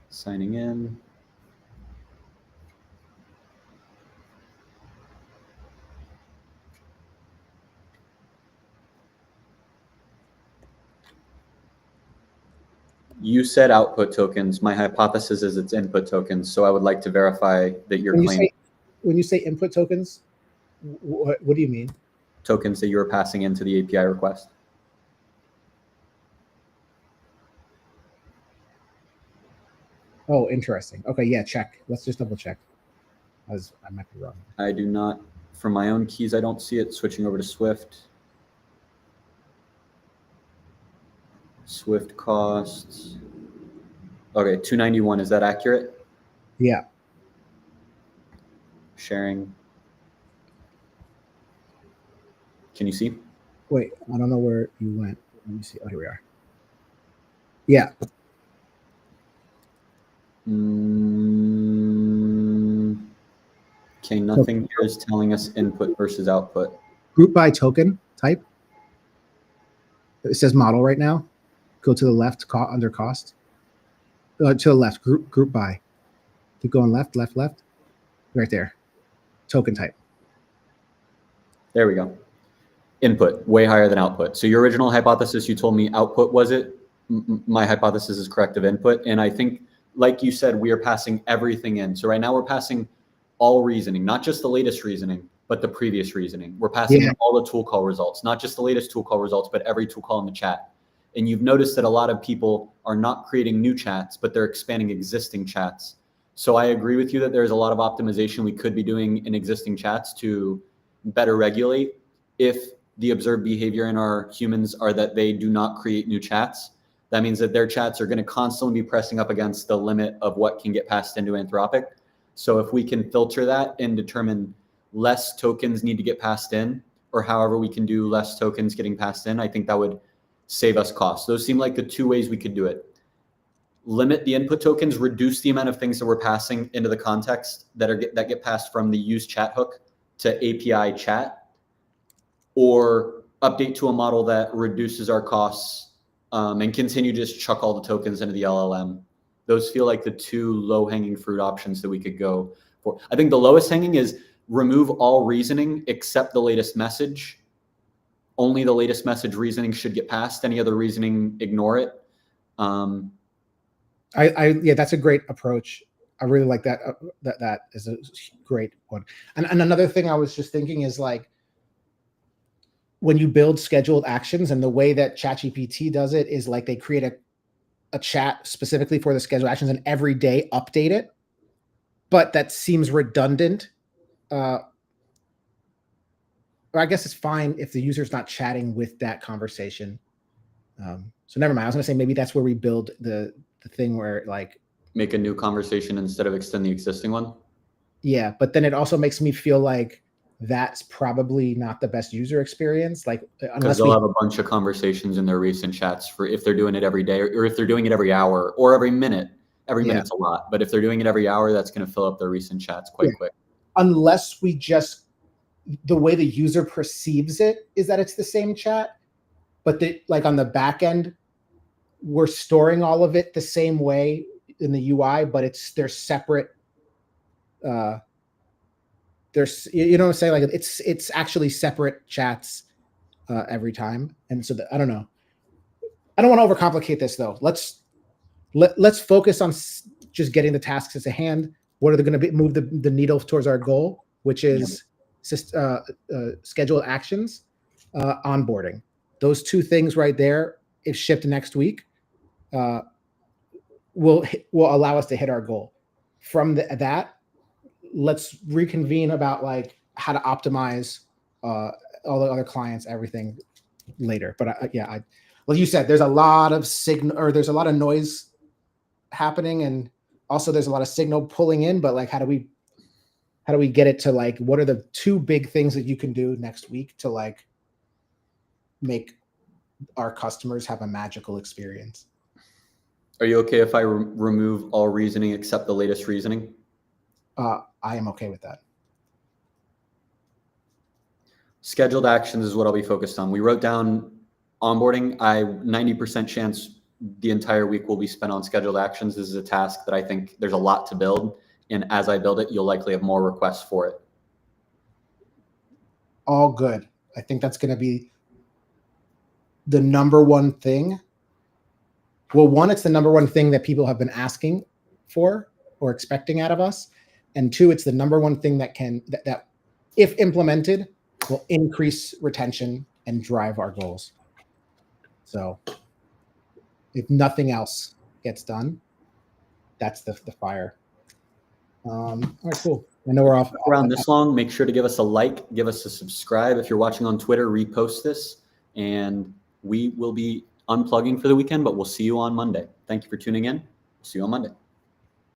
Signing in. You said output tokens. My hypothesis is it's input tokens. So I would like to verify that your claim When you say input tokens, what do you mean? tokens that you are passing into the API request. Oh, interesting. Okay, yeah, check. Let's just double check. I might be wrong. I do not, from my own keys, I don't see it. Switching over to Swift. Swift costs. Okay, 291. Is that accurate? Yeah. Sharing. Can you see? Wait, I don't know where you went. Let me see. Oh, here we are. Yeah. Okay, nothing here is telling us input versus output. Group by token type. It says model right now. Go to the left, under cost. To the left, group by. Keep going left. Right there. Token type. There we go. Input, way higher than output. So your original hypothesis, you told me output was it. My hypothesis is correct of input. And I think, like you said, we are passing everything in. So right now we're passing all reasoning, not just the latest reasoning, but the previous reasoning. We're passing in all the tool call results, not just the latest tool call results, but every tool call in the chat. And you've noticed that a lot of people are not creating new chats, but they're expanding existing chats. So I agree with you that there's a lot of optimization we could be doing in existing chats to better regulate. If the observed behavior in our humans are that they do not create new chats, that means that their chats are going to constantly be pressing up against the limit of what can get passed into Anthropic. So if we can filter that and determine less tokens need to get passed in, or however we can do less tokens getting passed in, I think that would save us costs. Those seem like the two ways we could do it. Limit the input tokens, reduce the amount of things that we're passing into the context that get passed from the use chat hook to API chat, or update to a model that reduces our costs and continue to just chuck all the tokens into the LLM. Those feel like the two low-hanging fruit options that we could go for. I think the lowest hanging is remove all reasoning except the latest message. Only the latest message reasoning should get passed. Any other reasoning, ignore it. Yeah, that's a great approach. I really like that. That is a great one. And another thing I was just thinking is like, when you build scheduled actions, and the way that ChatGPT does it is like they create a chat specifically for the scheduled actions and every day update it. But that seems redundant. Or I guess it's fine if the user's not chatting with that conversation. So never mind. I was gonna say maybe that's where we build the thing where like make a new conversation instead of extend the existing one. Yeah, but then it also makes me feel like that's probably not the best user experience. Like because they'll have a bunch of conversations in their recent chats for if they're doing it every day, or if they're doing it every hour or every minute. Every minute's a lot, but if they're doing it every hour, that's going to fill up their recent chats quite quick. Unless we just, the way the user perceives it is that it's the same chat, but like on the back end, we're storing all of it the same way in the UI, but they're separate. There's, you know what I'm saying? Like it's actually separate chats every time. And so I don't know. I don't want to overcomplicate this though. Let's focus on just getting the tasks at hand. What are they going to move the needle towards our goal, which is scheduled actions, onboarding. Those two things right there, if shipped next week, will allow us to hit our goal. From that, let's reconvene about like how to optimize all the other clients, everything later. But like you said, there's a lot of signal, or there's a lot of noise happening, and also there's a lot of signal pulling in. But like, how do we get it to like, what are the two big things that you can do next week to like make our customers have a magical experience? Are you okay if I remove all reasoning except the latest reasoning? I am okay with that. Scheduled actions is what I'll be focused on. We wrote down onboarding. 90% chance the entire week will be spent on scheduled actions. This is a task that I think there's a lot to build. And as I build it, you'll likely have more requests for it. All good. I think that's going to be the number one thing. Well, one, it's the number one thing that people have been asking for or expecting out of us. And two, it's the number one thing that that if implemented, will increase retention and drive our goals. So if nothing else gets done, that's the fire. All right, cool. I know we're off. Around this long, make sure to give us a like, give us a subscribe. If you're watching on Twitter, repost this, and we will be unplugging for the weekend, but we'll see you on Monday. Thank you for tuning in. See you on Monday.